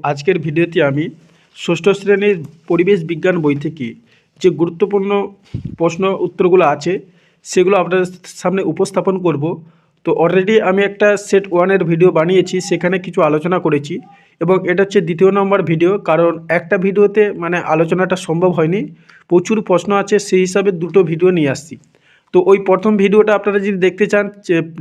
আজকের ভিডিওতে আমি ষষ্ঠ শ্রেণীর পরিবেশ বিজ্ঞান বই থেকে যে গুরুত্বপূর্ণ প্রশ্ন উত্তরগুলো আছে সেগুলো আপনাদের সামনে উপস্থাপন করব। তো অলরেডি আমি একটা সেট ওয়ানের ভিডিও বানিয়েছি, সেখানে কিছু আলোচনা করেছি এবং এটা হচ্ছে দ্বিতীয় নম্বর ভিডিও, কারণ একটা ভিডিওতে আলোচনাটা সম্ভব হয়নি, প্রচুর প্রশ্ন আছে, সেই হিসাবে দুটো ভিডিও নিয়ে আসছি। তো ওই প্রথম ভিডিওটা আপনারা যদি দেখতে চান,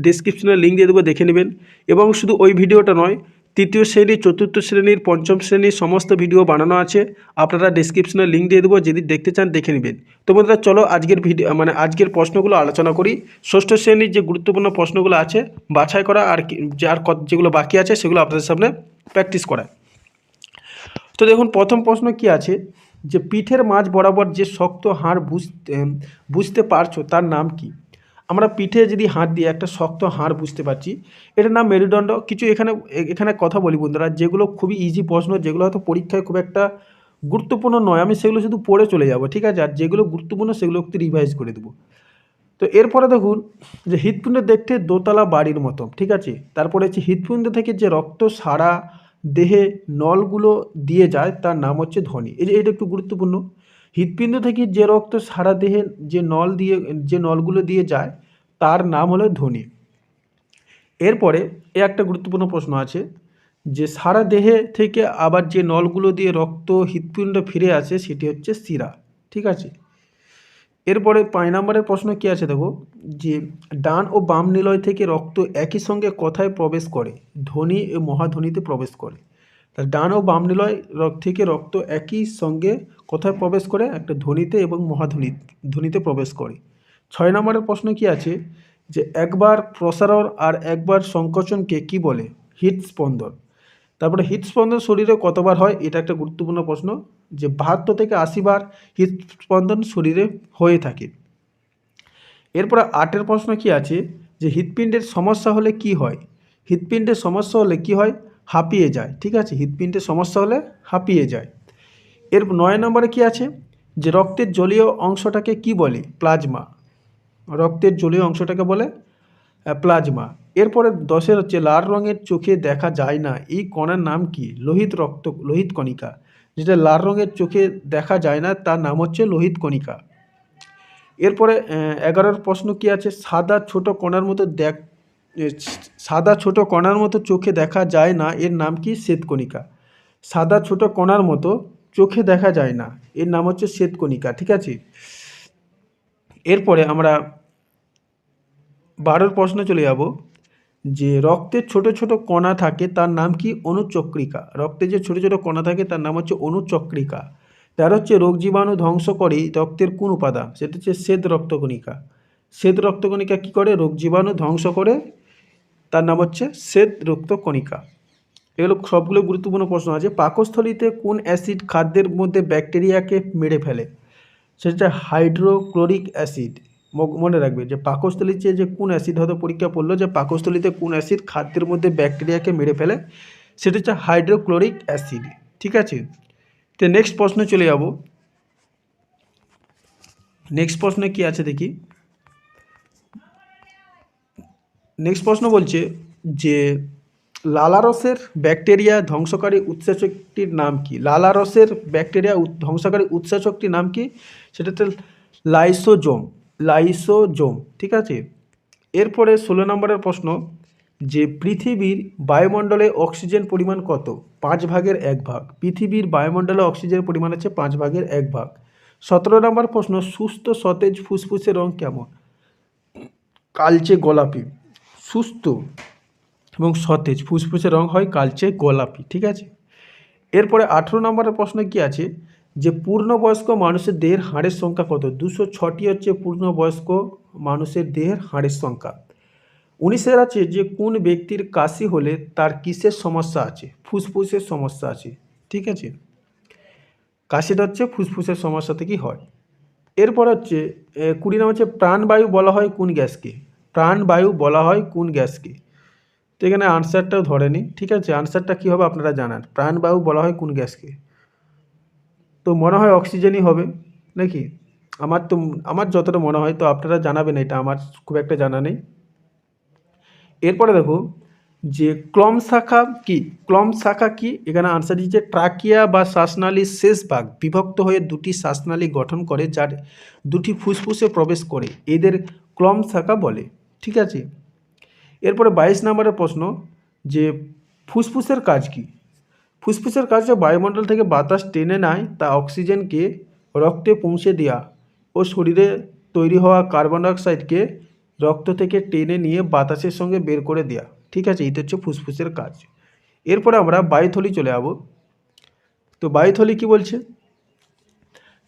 ডেসক্রিপশনে লিঙ্ক দিয়ে দেবো, দেখে নেবেন। এবং শুধু ওই ভিডিওটা নয়, তৃতীয় শ্রেণী, চতুর্থ শ্রেণীর, পঞ্চম শ্রেণীর সমস্ত ভিডিও বানানো আছে, আপনারা ডেসক্রিপশনে লিঙ্ক দিয়ে দেবো, যদি দেখতে চান দেখে নেবেন। তো বন্ধুরা, চলো আজকের ভিডিও আজকের প্রশ্নগুলো আলোচনা করি। ষষ্ঠ শ্রেণীর যে গুরুত্বপূর্ণ প্রশ্নগুলো আছে বাছাই করা, আর যেগুলো বাকি আছে সেগুলো আপনাদের সামনে প্র্যাকটিস করা। তো দেখুন, প্রথম প্রশ্ন কি আছে, যে পিঠের মাঝ বরাবর যে শক্ত হাড় বুঝতে পারছো তার নাম কি? আমরা পিঠে যদি হাত দিয়ে একটা শক্ত হাড় বুঝতে পারছি, এটার নাম মেরুদণ্ড। কিছু এখানে কথা বলি বন্ধুরা, যেগুলো খুবই ইজি প্রশ্ন, যেগুলো হয়তো পরীক্ষায় খুব একটা গুরুত্বপূর্ণ নয়, আমি সেগুলো শুধু পড়ে চলে যাব, ঠিক আছে? আর যেগুলো গুরুত্বপূর্ণ সেগুলো একটু রিভাইজ করে দেবো। তো এরপরে দেখুন, যে হৃৎপিণ্ড দেখতে দোতলা বাড়ির মতো, ঠিক আছে? তারপরে হচ্ছে হৃৎপিণ্ড থেকে যে রক্ত সারা দেহে নলগুলো দিয়ে যায় তার নাম হচ্ছে ধমনী। এটা একটু গুরুত্বপূর্ণ। হৃৎপিণ্ড থেকে যে রক্ত সারা দেহে যে নলগুলো দিয়ে যায় তার নাম হলো ধমনী। এরপরে একটা গুরুত্বপূর্ণ প্রশ্ন আছে, যে সারা দেহে থেকে আবার যে নলগুলো দিয়ে রক্ত হৃৎপিণ্ড ফিরে আসে সেটি হচ্ছে শিরা, ঠিক আছে? এরপরে 5 নম্বরের প্রশ্ন কি আছে দেখো, যে ডান ও বাম নিলয় থেকে রক্ত একই সঙ্গে কোথায় প্রবেশ করে? ধ্বনি ও মহাধ্বনিতে প্রবেশ করে। ডান ও বাম নিলয় থেকে রক্ত একই সঙ্গে কোথায় প্রবেশ করে? একটা ধ্বনিতে এবং ধ্বনিতে প্রবেশ করে। 6 নম্বরের প্রশ্ন কি আছে, যে একবার প্রসারণ আর একবার সংকোচনকে কি বলে? হৃদস্পন্দন। তারপরে হৃদস্পন্দন শরীরে কতবার হয়? এটা একটা গুরুত্বপূর্ণ প্রশ্ন, যে 72 থেকে 80 বার হৃদস্পন্দন শরীরে হয়ে থাকে। এরপরে 8 প্রশ্ন কি আছে, যে হৃৎপিণ্ডের সমস্যা হলে কি হয়? হৃৎপিণ্ডের সমস্যা হলে কি হয়? হাঁপিয়ে যায়, ঠিক আছে? হৃৎপিণ্ডের সমস্যা হলে হাঁপিয়ে যায়। এর 9 নম্বরে কি আছে, যে রক্তের জলীয় অংশটাকে কি বলে? প্লাজমা। রক্তের জলীয় অংশটাকে বলে প্লাজমা। এরপরে 10 হচ্ছে, লাল রঙের চোখে দেখা যায় না এই কণার নাম কি? লোহিত কণিকা। যেটা লাল রঙের চোখে দেখা যায় না তার নাম হচ্ছে লোহিত কণিকা। এরপরে 11 প্রশ্ন কি আছে, সাদা ছোট কণার মতো চোখে দেখা যায় না এর নাম কি? শ্বেতকণিকা। সাদা ছোট কণার মতো চোখে দেখা যায় না এর নাম হচ্ছে শ্বেতকণিকা, ঠিক আছে? এরপরে আমরা 12 প্রশ্ন চলে যাব, যে রক্তের ছোট ছোট কণা থাকে তার নাম কি? অণুচক্রিকা। রক্তে যে ছোট ছোট কণা থাকে তার নাম হচ্ছে অণুচক্রিকা। তার হচ্ছে, রোগ জীবাণু ধ্বংস করে রক্তের কোন উপাদান? সেটা হচ্ছে শ্বেত রক্তকণিকা। শ্বেত রক্তকণিকা কী করে? রোগ জীবাণু ধ্বংস করে, তার নাম হচ্ছে শ্বেত রক্তকণিকা। এগুলো সবগুলো গুরুত্বপূর্ণ প্রশ্ন আছে। পাকস্থলীতে কোন অ্যাসিড খাদ্যের মধ্যে ব্যাকটেরিয়াকে মেরে ফেলে? সেটা হাইড্রোক্লোরিক অ্যাসিড। মনে রাখবে যে পাকস্থলীতে যে কোন অ্যাসিড, হয়তো পরীক্ষা পড়লো যে পাকস্থলীতে কোন অ্যাসিড খাদ্যের মধ্যে ব্যাকটেরিয়াকে মেরে ফেলে, সেটা হচ্ছে হাইড্রোক্লোরিক অ্যাসিড, ঠিক আছে? তো নেক্সট প্রশ্ন চলে যাব। নেক্সট প্রশ্নে কি আছে দেখি। নেক্সট প্রশ্ন বলছে, যে লালারসের ব্যাকটেরিয়া ধ্বংসকারী উৎসেচকটির নাম কি? লালারসের ব্যাকটেরিয়া ধ্বংসকারী উৎসেচকটির নাম কি? সেটা হচ্ছে লাইসোজোম, ঠিক আছে? এরপরে 16 নম্বরের প্রশ্ন, যে পৃথিবীর বায়ুমণ্ডলে অক্সিজেন পরিমাণ কত? 1/5। পৃথিবীর বায়ুমণ্ডলে অক্সিজেনের পরিমাণ হচ্ছে 1/5। 17 নম্বর প্রশ্ন, সুস্থ সতেজ ফুসফুসের রং কেমন? কালচে গোলাপি। সুস্থ এবং সতেজ ফুসফুসের রং হয় কালচে গোলাপি, ঠিক আছে? এরপরে 18 নম্বরের প্রশ্ন কি আছে, যে পূর্ণবয়স্ক মানুষের দেহের হাড়ের সংখ্যা কত? 206টি হচ্ছে পূর্ণবয়স্ক মানুষের দেহের হাড়ের সংখ্যা। 19 আছে, যে কোন ব্যক্তির কাশি হলে তার কিসের সমস্যা আছে? ফুসফুসের সমস্যা আছে, ঠিক আছে? কাশিটা হচ্ছে ফুসফুসের সমস্যা থেকেই হয়। এরপর হচ্ছে 20 নম্বর হচ্ছে, প্রাণবায়ু বলা হয় কোন গ্যাসকে? প্রাণবায়ু বলা হয় কোন গ্যাসকে? তো এখানে আনসারটাও ধরেনি, ঠিক আছে? আনসারটা কী হবে আপনারা জানান, প্রাণবায়ু বলা হয় কোন গ্যাসকে? তো মনে হয় অক্সিজেনই হবে নাকি? আমার যতটা মনে হয়, তো আপনারা জানাবেন, এটা আমার খুব একটা জানা নেই। এরপরে দেখো, যে ক্লম শাখা কি, ক্লম শাখা কি, এখানে আনসার দিচ্ছে ট্রাকিয়া বা শ্বাসনালীর শেষ ভাগ বিভক্ত হয়ে দুটি শ্বাসনালী গঠন করে, যার দুটি ফুসফুসে প্রবেশ করে, এদের ক্লম শাখা বলে। ঠিক আছে। এরপরে 22 নম্বরের প্রশ্ন, যে ফুসফুসের কাজ কি। ফুসফুসের কাজ হচ্ছে বায়ুমণ্ডল থেকে বাতাস টেনে নেয়, তা অক্সিজেনকে রক্তে পৌঁছে দেওয়া ও শরীরে তৈরি হওয়া কার্বন ডাইঅক্সাইডকে রক্ত থেকে টেনে নিয়ে বাতাসের সঙ্গে বের করে দেওয়া। ঠিক আছে, এটা হচ্ছে ফুসফুসের কাজ। এরপরে আমরা বায়ুথলি চলে যাব। তো বায়ুথলি কি বলছে,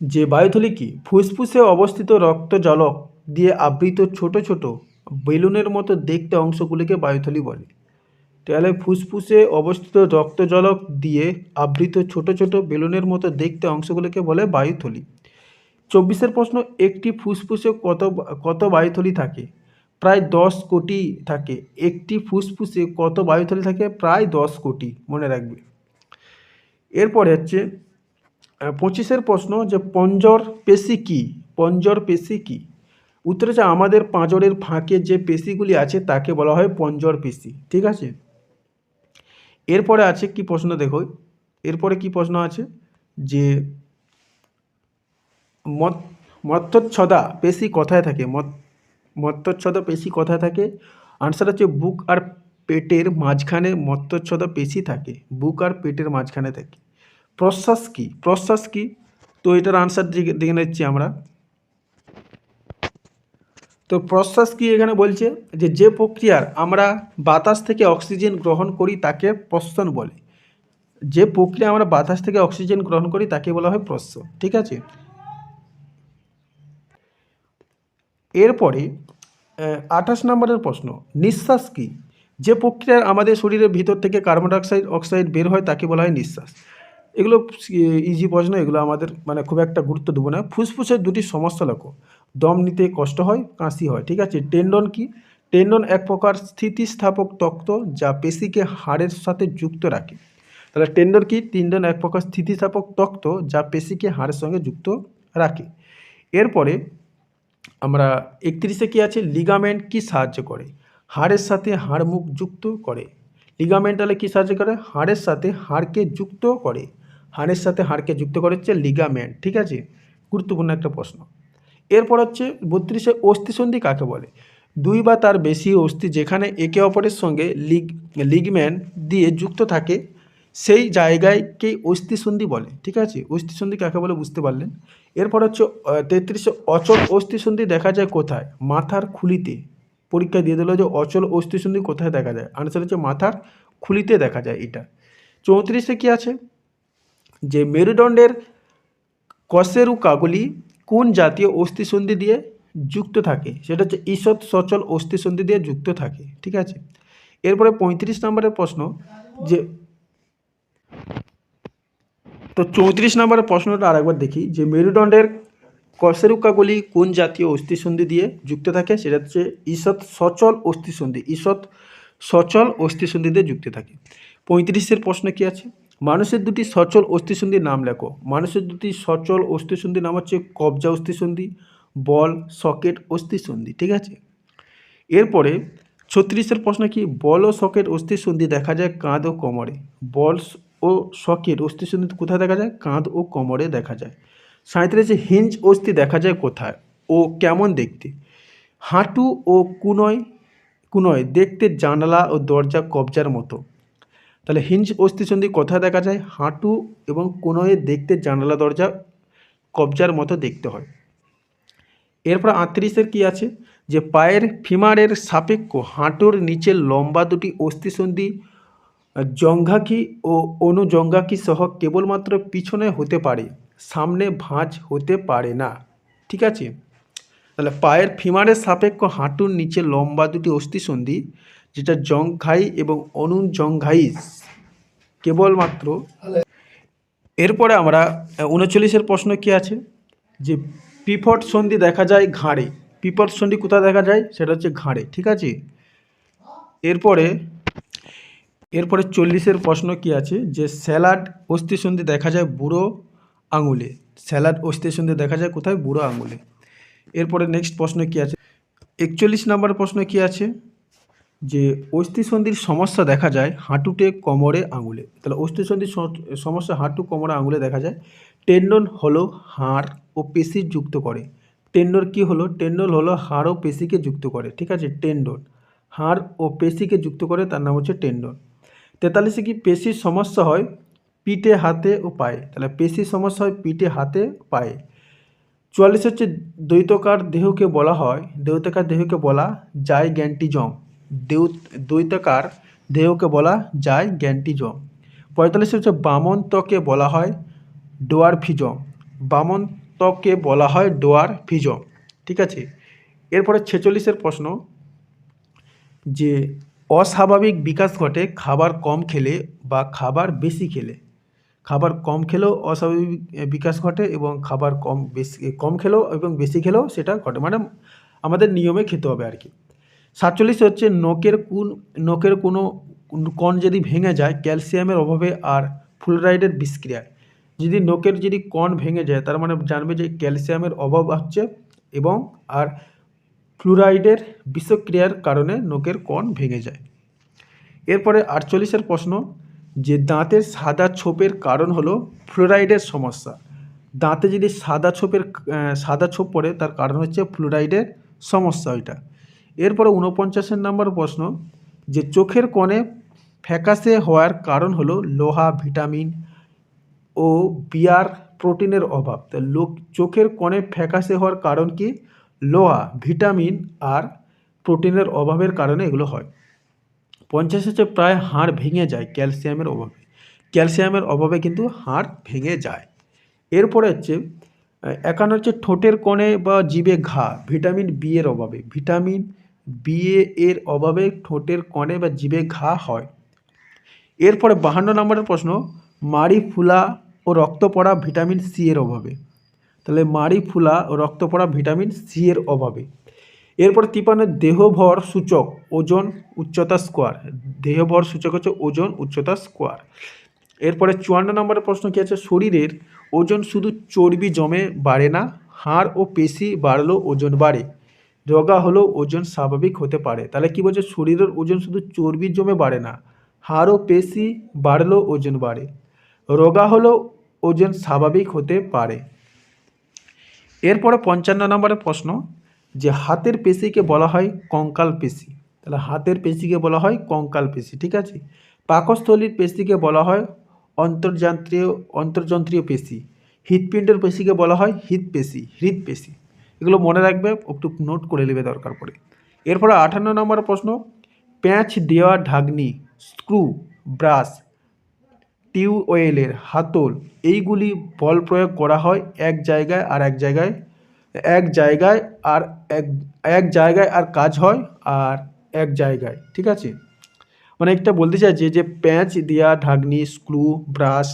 যে বায়ুথলি কি, ফুসফুসে অবস্থিত রক্তজলক দিয়ে আবৃত ছোট ছোট বেলুনের মতো দেখতে অংশগুলিকে বায়ুথলি বলে। তাহলে ফুসফুসে অবস্থিত রক্তজলক দিয়ে আবৃত ছোট ছোট বেলুনের মতো দেখতে অংশগুলিকে বলে বায়ুথলি। 24 প্রশ্ন, একটি ফুসফুসে কত বায়ুথলি থাকে? প্রায় 10 কোটি থাকে। একটি ফুসফুসে কত বায়ুথলি থাকে? প্রায় 10 কোটি, মনে রাখবে। এরপরে হচ্ছে 25 প্রশ্ন, যে পঞ্জর পেশি কি। পঞ্জর পেশি কি? উত্তর হচ্ছে আমাদের পাঁজরের ফাঁকে যে পেশিগুলি আছে তাকে বলা হয় পঞ্জর পেশি। ঠিক আছে। এরপরে আছে কি প্রশ্ন, দেখো এরপরে কি প্রশ্ন আছে, যে মত্তচ্ছদা পেশি কোথায় থাকে? মত্তচ্ছদা পেশি কোথায় থাকে? আনসার হচ্ছে বুক আর পেটের মাঝখানে মত্তচ্ছদা পেশি থাকে, বুক আর পেটের মাঝখানে থাকে। প্রশ্বাস কি? প্রশ্বাস কি? তো এটার আনসার দেখে নিচ্ছি আমরা। তো প্রশ্বাস কি এখানে বলছে, যে প্রক্রিয়ার আমরা বাতাস থেকে অক্সিজেন গ্রহণ করি তাকে প্রশ্বসন বলে। যে প্রক্রিয়া আমরা বাতাস থেকে অক্সিজেন গ্রহণ করি তাকে বলা হয় প্রশ্বসন। ঠিক আছে। এরপরে 28 নম্বরের প্রশ্ন, নিঃশ্বাস কি? যে প্রক্রিয়ায় আমাদের শরীরের ভিতর থেকে কার্বন ডাইঅক্সাইড অক্সাইড বের হয় তাকে বলা হয় নিঃশ্বাস। এগুলো ইজি প্রশ্ন, এগুলো আমাদের মানে খুব একটা গুরুত্ব দেবো না। ফুসফুসের দুটি সমস্যা লেখো। দম নিতে কষ্ট হয়, কাশি হয়। ঠিক আছে। টেন্ডন কি? টেন্ডন এক প্রকার স্থিতিস্থাপক তক্ত যা পেশিকে হাড়ের সাথে যুক্ত রাখে। তাহলে টেন্ডন কি? টেন্ডন এক প্রকার স্থিতিস্থাপক তক্ত যা পেশিকে হাড়ের সঙ্গে যুক্ত রাখে। এরপরে আমরা 31 কি আছে, লিগামেন্ট কি সাহায্য করে? হাড়ের সাথে হাড় মুখ যুক্ত করে। লিগামেন্ট তাহলে কি সাহায্য করে? হাড়ের সাথে হাড়কে যুক্ত করে। হাড়ের সাথে হাড়কে যুক্ত করে হচ্ছে লিগামেন্ট। ঠিক আছে, গুরুত্বপূর্ণ একটা প্রশ্ন। এরপর হচ্ছে 32 অস্থিসন্ধি কাকে বলে? দুই বা তার বেশি অস্থি যেখানে একে অপরের সঙ্গে লিগমেন্ট দিয়ে যুক্ত থাকে সেই জায়গায়কেই অস্থিসন্ধি বলে। ঠিক আছে, অস্থিসন্ধি কাকে বলে বুঝতে পারলেন। এরপর হচ্ছে 33 অচল অস্থিসন্ধি দেখা যায় কোথায়? মাথার খুলিতে। পরীক্ষা দিয়ে দিল যে অচল অস্থিসন্ধি কোথায় দেখা যায়? আনসার হচ্ছে মাথার খুলিতে দেখা যায় এটা। 34 কি আছে, যে মেরুদণ্ডের কশেরুকাগুলি কোন জাতীয় অস্থিসন্ধি দিয়ে যুক্ত থাকে? সেটা হচ্ছে ঈষৎ সচল অস্থিসন্ধি দিয়ে যুক্ত থাকে। ঠিক আছে। এরপরে 35 নম্বরের প্রশ্ন, যে তো 34 নম্বরের প্রশ্নটা আরেকবার দেখি, যে মেরুদণ্ডের কশেরুকাগুলি কোন জাতীয় অস্থিসন্ধি দিয়ে যুক্ত থাকে? সেটা হচ্ছে ঈষৎ সচল অস্থিসন্ধি। ঈষৎ সচল অস্থিসন্ধি দিয়ে যুক্ত থাকে। 35 প্রশ্ন কি আছে, মানুষের দুটি সচল অস্থিসন্ধির নাম লেখো। মানুষের দুটি সচল অস্থিসন্ধির নাম হচ্ছে কবজা অস্থিসন্ধি, বল সকেট অস্থিসন্ধি। ঠিক আছে। এরপরে 36 প্রশ্ন কি, বল ও সকেট অস্থিসন্ধি দেখা যায় কাঁধ ও কোমরে। বল ও সকেট অস্থিসন্ধি কোথায় দেখা যায়? কাঁধ ও কোমরে দেখা যায়। 37 হিঞ্জ অস্থি দেখা যায় কোথায় ও কেমন দেখতে? হাঁটু ও কুনয় দেখতে জানালা ও দরজা কবজার মতো। তাহলে হিঞ্জ অস্থিসন্ধি কোথায় দেখা যায়? হাঁটু এবং কোনয়ে দেখতে জানালা দরজা কবজার মতো দেখতে হয়। এরপর 38 কি আছে, যে পায়ের ফিমারের সাপেক্ষ হাঁটুর নিচের লম্বা দুটি অস্থিসন্ধি জঙ্ঘাকি ও অনুজঙ্ঘাকি সহ কেবলমাত্র পিছনে হতে পারে, সামনে ভাঁজ হতে পারে না। ঠিক আছে। তাহলে পায়ের ফিমারের সাপেক্ষ হাঁটুর নিচে লম্বা দুটি অস্থিসন্ধি যেটা জঙ্ঘাই এবং অনুজঙ্ঘাই কেবলমাত্র। এরপরে আমরা 39 প্রশ্ন কি আছে, যে পিভট সন্ধি দেখা যায় ঘাড়ে। পিভট সন্ধি কোথায় দেখা যায়? সেটা হচ্ছে ঘাড়ে। ঠিক আছে। এরপরে 40 প্রশ্ন কি আছে, যে স্যালাড অস্থিসন্ধি দেখা যায় বুড়ো আঙুলে। স্যালাড অস্থিসন্ধি দেখা যায় কোথায়? বুড়ো আঙুলে। এরপরে নেক্সট প্রশ্ন কি আছে, 41 নম্বর প্রশ্ন কি আছে, যে অস্থিসন্ধির সমস্যা দেখা যায় হাঁটুতে, কোমরে, আঙুলে। তাহলে অস্থিসন্ধির সমস্যা হাঁটু, কোমরে, আঙুলে দেখা যায়। টেন্ডন হলো হাড় ও পেশি যুক্ত করে। টেন্ডন কি হলো? টেন্ডন হলো হাড় ও পেশিকে যুক্ত করে, ঠিক আছে? টেন্ডন হাড় ও পেশিকে যুক্ত করে, তার নাম হচ্ছে টেন্ডন। 43 কি পেশির সমস্যা হয় পিঠে, হাতে ও পায়ে। তাহলে পেশির সমস্যা হয় পিঠে, হাতে, পায়ে। 44 হচ্ছে দ্বৈতাকার দেহকে বলা যায় গ্যান্টিজম। দ্বৈতাকার দেহকে বলা যায় গ্যান্টিজম। 45 হচ্ছে বামন ত্বকে বলা হয় ডোয়ারফিজম। বামন ত্বকে বলা হয় ডোয়ারফিজম, ঠিক আছে? এরপরে 46-এর প্রশ্ন, যে অস্বাভাবিক বিকাশ ঘটে খাবার কম খেলে বা খাবার বেশি খেলে। খাবার কম খেলেও অস্বাভাবিক বিকাশ ঘটে এবং খাবার কম খেলেও এবং বেশি খেলেও সেটা ঘটে, মানে আমাদের নিয়মে খেতে হবে আর কি। 47 হচ্ছে নখের কোনো কণ যদি ভেঙে যায় ক্যালসিয়ামের অভাবে আর ফ্লুরাইডের বিষক্রিয়ায়। যদি নখের কণ ভেঙে যায় তার মানে জানবে যে ক্যালসিয়ামের অভাব হচ্ছে এবং আর ফ্লুরাইডের বিষক্রিয়ার কারণে নখের কণ ভেঙে যায়। এরপরে 48-এর প্রশ্ন, যে দাঁতের সাদা ছোপের কারণ হলো ফ্লোরাইডের সমস্যা। দাঁতে যদি সাদা ছোপ পড়ে তার কারণ হচ্ছে ফ্লোরাইডের সমস্যা ওইটা। এরপরে 49 নম্বর প্রশ্ন, যে চোখের কোণে ফ্যাকাশে হওয়ার কারণ হলো লোহা, ভিটামিন ও বিয়ার প্রোটিনের অভাব। তা চোখের কোণে ফ্যাকাশে হওয়ার কারণ কি? লোহা, ভিটামিন আর প্রোটিনের অভাবের কারণে এগুলো হয়। 50 হচ্ছে প্রায় হাড় ভেঙে যায় ক্যালসিয়ামের অভাবে। ক্যালসিয়ামের অভাবে কিন্তু হাড় ভেঙে যায়। এরপরে হচ্ছে 51 হচ্ছে ঠোঁটের কোণে বা জিভে ঘা ভিটামিন বি এর অভাবে। ভিটামিন বি এর অভাবে ঠোঁটের কোণে বা জিভে ঘা হয়। এরপরে 52 নম্বরের প্রশ্ন, মাড়ি ফুলা ও রক্ত পড়া ভিটামিন সি এর অভাবে। তাহলে মাড়ি ফুলা ও রক্ত পড়া ভিটামিন সি এর অভাবে। এরপরে 53 দেহভর সূচক ওজন উচ্চতা স্কোয়ার। দেহভর সূচক হচ্ছে ওজন উচ্চতা স্কোয়ার। এরপরে 54 নম্বরের প্রশ্ন কী আছে, শরীরের ওজন শুধু চর্বি জমে বাড়ে না, হাড় ও পেশি বাড়লেও ওজন বাড়ে। রোগা হলেও ওজন স্বাভাবিক হতে পারে। তাহলে কি বলছে, শরীরের ওজন শুধু চর্বি জমে বাড়ে না, হাড় ও পেশি বাড়লেও ওজন বাড়ে। রোগা হলেও ওজন স্বাভাবিক হতে পারে। এরপরে 55 নম্বরের প্রশ্ন, যে হাতের পেশিকে বলা হয় কঙ্কাল পেশি। তাহলে হাতের পেশিকে বলা হয় কঙ্কাল পেশি, ঠিক আছে? পাকস্থলীর পেশিকে বলা হয় অন্তর্জন্ত্রীয় পেশি। হৃৎপিণ্ডের পেশিকে বলা হয় হৃৎপেশি। এগুলো মনে রাখবে, একটু নোট করে নেবে দরকার পড়ে। এরপরে 58 নম্বরের প্রশ্ন, প্যাঁচ দেওয়া ঢাকনি, স্ক্রু, ব্রাশ, টিউবওয়েলের হাতল এইগুলি বল প্রয়োগ করা হয় এক জায়গায় আর এক জায়গায় আর কাজ হয় আর এক জায়গায়, ঠিক আছে? মানে একটা বলতে চাইছে যে প্যাঁচ দেওয়া ঢাকনি, স্ক্রু, ব্রাশ,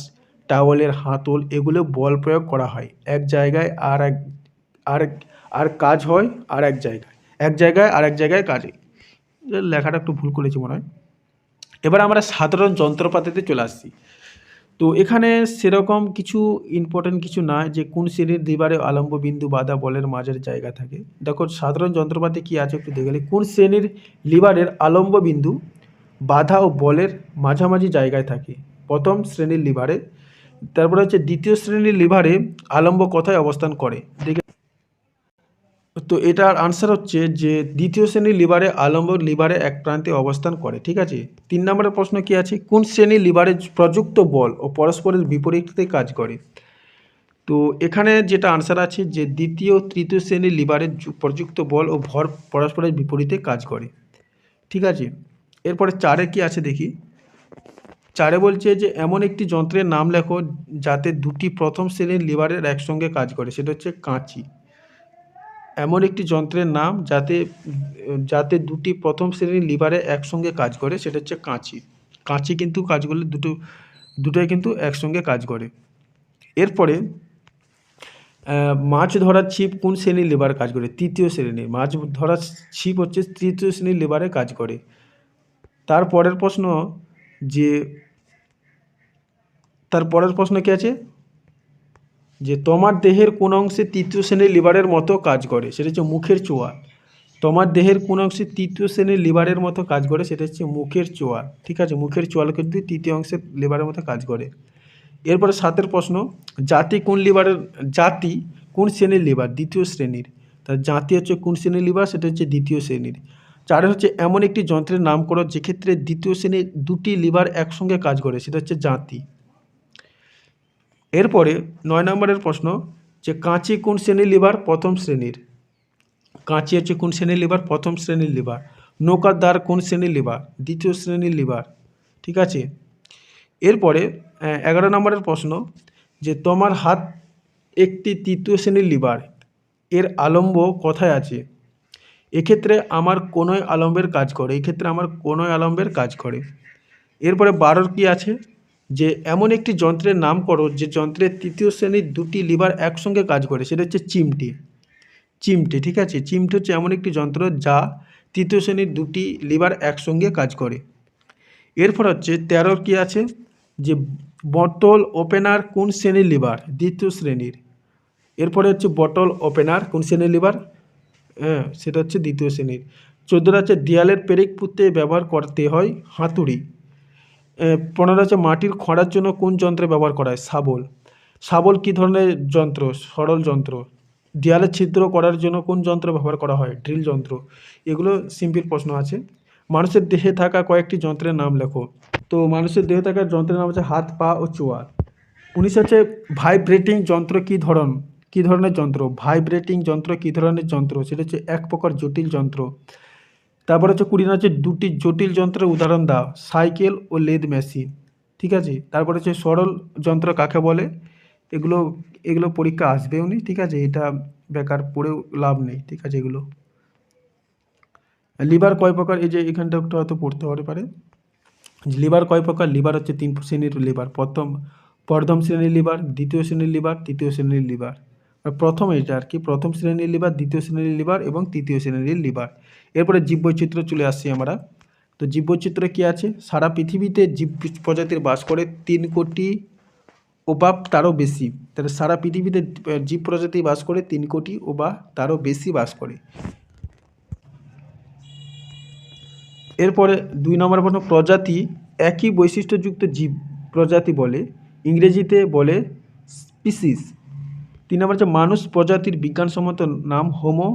টাওয়েলের হাতল এগুলো বল প্রয়োগ করা হয় এক জায়গায় আর কাজ হয় আর এক জায়গায় কাজে। লেখাটা একটু ভুল করেছি মনে হয়। এবার আমরা সাধারণ যন্ত্রপাতিতে চলে আসছি। তো এখানে সেরকম কিছু ইম্পর্টেন্ট কিছু না যে কোন শ্রেণীর লিভারে আলম্ব বিন্দু বাধা বলের মাঝের জায়গা থাকে। দেখো সাধারণ যন্ত্রপাতি কি আছে একটু দেখে নিই। কোন শ্রেণীর লিভারের আলম্ব বিন্দু বাধা ও বলের মাঝামাঝি জায়গায় থাকে? প্রথম শ্রেণীর লিভারে। তারপরে হচ্ছে দ্বিতীয় শ্রেণীর লিভারে আলম্ব কোথায় অবস্থান করে? দেখে, তো এটার আনসার হচ্ছে যে দ্বিতীয় শ্রেণীর লিভারে এক প্রান্তে অবস্থান করে, ঠিক আছে? 3 নম্বরের প্রশ্ন কি আছে, কোন শ্রেণীর লিভারে প্রযুক্ত বল ও পরস্পরের বিপরীতে কাজ করে? তো এখানে যেটা আনসার আছে যে দ্বিতীয় তৃতীয় শ্রেণীর লিভারের প্রযুক্ত বল ও ভর পরস্পরের বিপরীতে কাজ করে, ঠিক আছে? এরপরে 4-এ কি আছে দেখি। 4-এ বলছে যে এমন একটি যন্ত্রের নাম লেখো যাতে দুটি প্রথম শ্রেণীর লিভারের একসঙ্গে কাজ করে, সেটা হচ্ছে কাঁচি। এমন একটি যন্ত্রের নাম যাতে দুটি প্রথম শ্রেণীর লিভারে একসঙ্গে কাজ করে, সেটা হচ্ছে কাঁচি। কাঁচি কিন্তু কাজগুলো দুটোই কিন্তু একসঙ্গে কাজ করে। এরপরে মাছ ধরার ছিপ কোন শ্রেণীর লিভারে কাজ করে? তৃতীয় শ্রেণীর। মাছ ধরার ছিপ হচ্ছে তৃতীয় শ্রেণীর লিভারে কাজ করে। তারপরের প্রশ্ন কি আছে, যে তোমার দেহের কোন অংশে তৃতীয় শ্রেণীর লিভারের মতো কাজ করে? সেটা হচ্ছে মুখের চোয়াল। তোমার দেহের কোন অংশে তৃতীয় শ্রেণীর লিভারের মতো কাজ করে, সেটা হচ্ছে মুখের চোয়াল। ঠিক আছে, মুখের চোয়াল কিন্তু তৃতীয় অংশের লিভারের মতো কাজ করে। এরপরে 7 প্রশ্ন, জাতি কোন শ্রেণীর লিভার? দ্বিতীয় শ্রেণীর। তার জাতি হচ্ছে কোন শ্রেণীর লিভার? সেটা হচ্ছে দ্বিতীয় শ্রেণীর। 4 হচ্ছে এমন একটি যন্ত্রের নাম করো যেক্ষেত্রে দ্বিতীয় শ্রেণীর দুটি লিভার একসঙ্গে কাজ করে, সেটা হচ্ছে জাতি। এরপরে 9 নম্বরের প্রশ্ন, যে কাঁচি কোন শ্রেণীর লিভার? প্রথম শ্রেণীর। কাঁচি হচ্ছে কোন শ্রেণীর লিভার? প্রথম শ্রেণীর লিভার। নৌকার দ্বার কোন শ্রেণীর লিভার? দ্বিতীয় শ্রেণীর লিভার। ঠিক আছে। এরপরে 11 নম্বরের প্রশ্ন, যে তোমার হাত একটি তৃতীয় শ্রেণীর লিভার, এর আলম্ব কোথায় আছে? এক্ষেত্রে আমার কোনয় আলম্বের কাজ করে, এক্ষেত্রে আমার কোনয় আলম্বের কাজ করে। এরপরে 12 কি আছে, যে এমন একটি যন্ত্রের নাম করো যে যন্ত্রের তৃতীয় শ্রেণীর দুটি লিভার একসঙ্গে কাজ করে, সেটা হচ্ছে চিমটি। চিমটি, ঠিক আছে। চিমটি হচ্ছে এমন একটি যন্ত্র যা তৃতীয় শ্রেণীর দুটি লিভার একসঙ্গে কাজ করে। এরপর হচ্ছে 13 কি আছে, যে বটল ওপেনার কোন শ্রেণীর লিভার? দ্বিতীয় শ্রেণীর। এরপরে হচ্ছে বটল ওপেনার কোন শ্রেণীর লিভার? সেটা হচ্ছে দ্বিতীয় শ্রেণীর। 14 হচ্ছে দেয়ালের পেরেক পুঁততে ব্যবহার করতে হয় হাতুড়ি। 15 হচ্ছে মাটির খোঁড়ার জন্য কোন যন্ত্রে ব্যবহার করা হয়? শাবল। শাবল কী ধরনের যন্ত্র? সরল যন্ত্র। দেয়ালে ছিদ্র করার জন্য কোন যন্ত্র ব্যবহার করা হয়? ড্রিল যন্ত্র। এগুলো সিম্পল প্রশ্ন আছে। মানুষের দেহে থাকা কয়েকটি যন্ত্রের নাম লেখো। তো মানুষের দেহে থাকা যন্ত্রের নাম হচ্ছে হাত, পা ও চোয়াল। 19 হচ্ছে ভাইব্রেটিং যন্ত্র কী ধরনের যন্ত্র? ভাইব্রেটিং যন্ত্র কী ধরনের যন্ত্র? সেটা হচ্ছে এক প্রকার জটিল যন্ত্র। তারপর হচ্ছে 20 হচ্ছে দুটি জটিল যন্ত্রের উদাহরণ দাও। সাইকেল ও লেদ মেশিন। ঠিক আছে। তারপর হচ্ছে সরল যন্ত্র কাকে বলে? এগুলো পরীক্ষা আসবেও নি। ঠিক আছে, এটা বেকার পড়েও লাভ নেই। ঠিক আছে। এগুলো লিভার কয় প্রকার, এই যে এখানটা একটু হয়তো পড়তে হতে পারে। লিভার কয় প্রকার? লিভার হচ্ছে 3 শ্রেণীর লিভার। প্রথম শ্রেণীর লিভার, দ্বিতীয় শ্রেণীর লিভার, তৃতীয় শ্রেণীর লিভার। প্রথম এটা আর কি, প্রথম শ্রেণীর লিভার, দ্বিতীয় শ্রেণীর লিভার এবং তৃতীয় শ্রেণীর লিভার। এরপরে জীববৈচিত্র্য চলে আসছি আমরা। তো জীববৈচিত্র্য কী আছে? সারা পৃথিবীতে জীব প্রজাতির বাস করে 3 কোটি ও বা তারও বেশি। তাহলে সারা পৃথিবীতে জীব প্রজাতি বাস করে 3 কোটি ও বা তারও বেশি বাস করে। এরপরে 2 নম্বর প্রশ্ন, প্রজাতি একই বৈশিষ্ট্যযুক্ত জীব প্রজাতি বলে, ইংরেজিতে বলে স্পিসিস। 3 নম্বর হচ্ছে মানুষ প্রজাতির বিজ্ঞানসম্মত নাম হোমো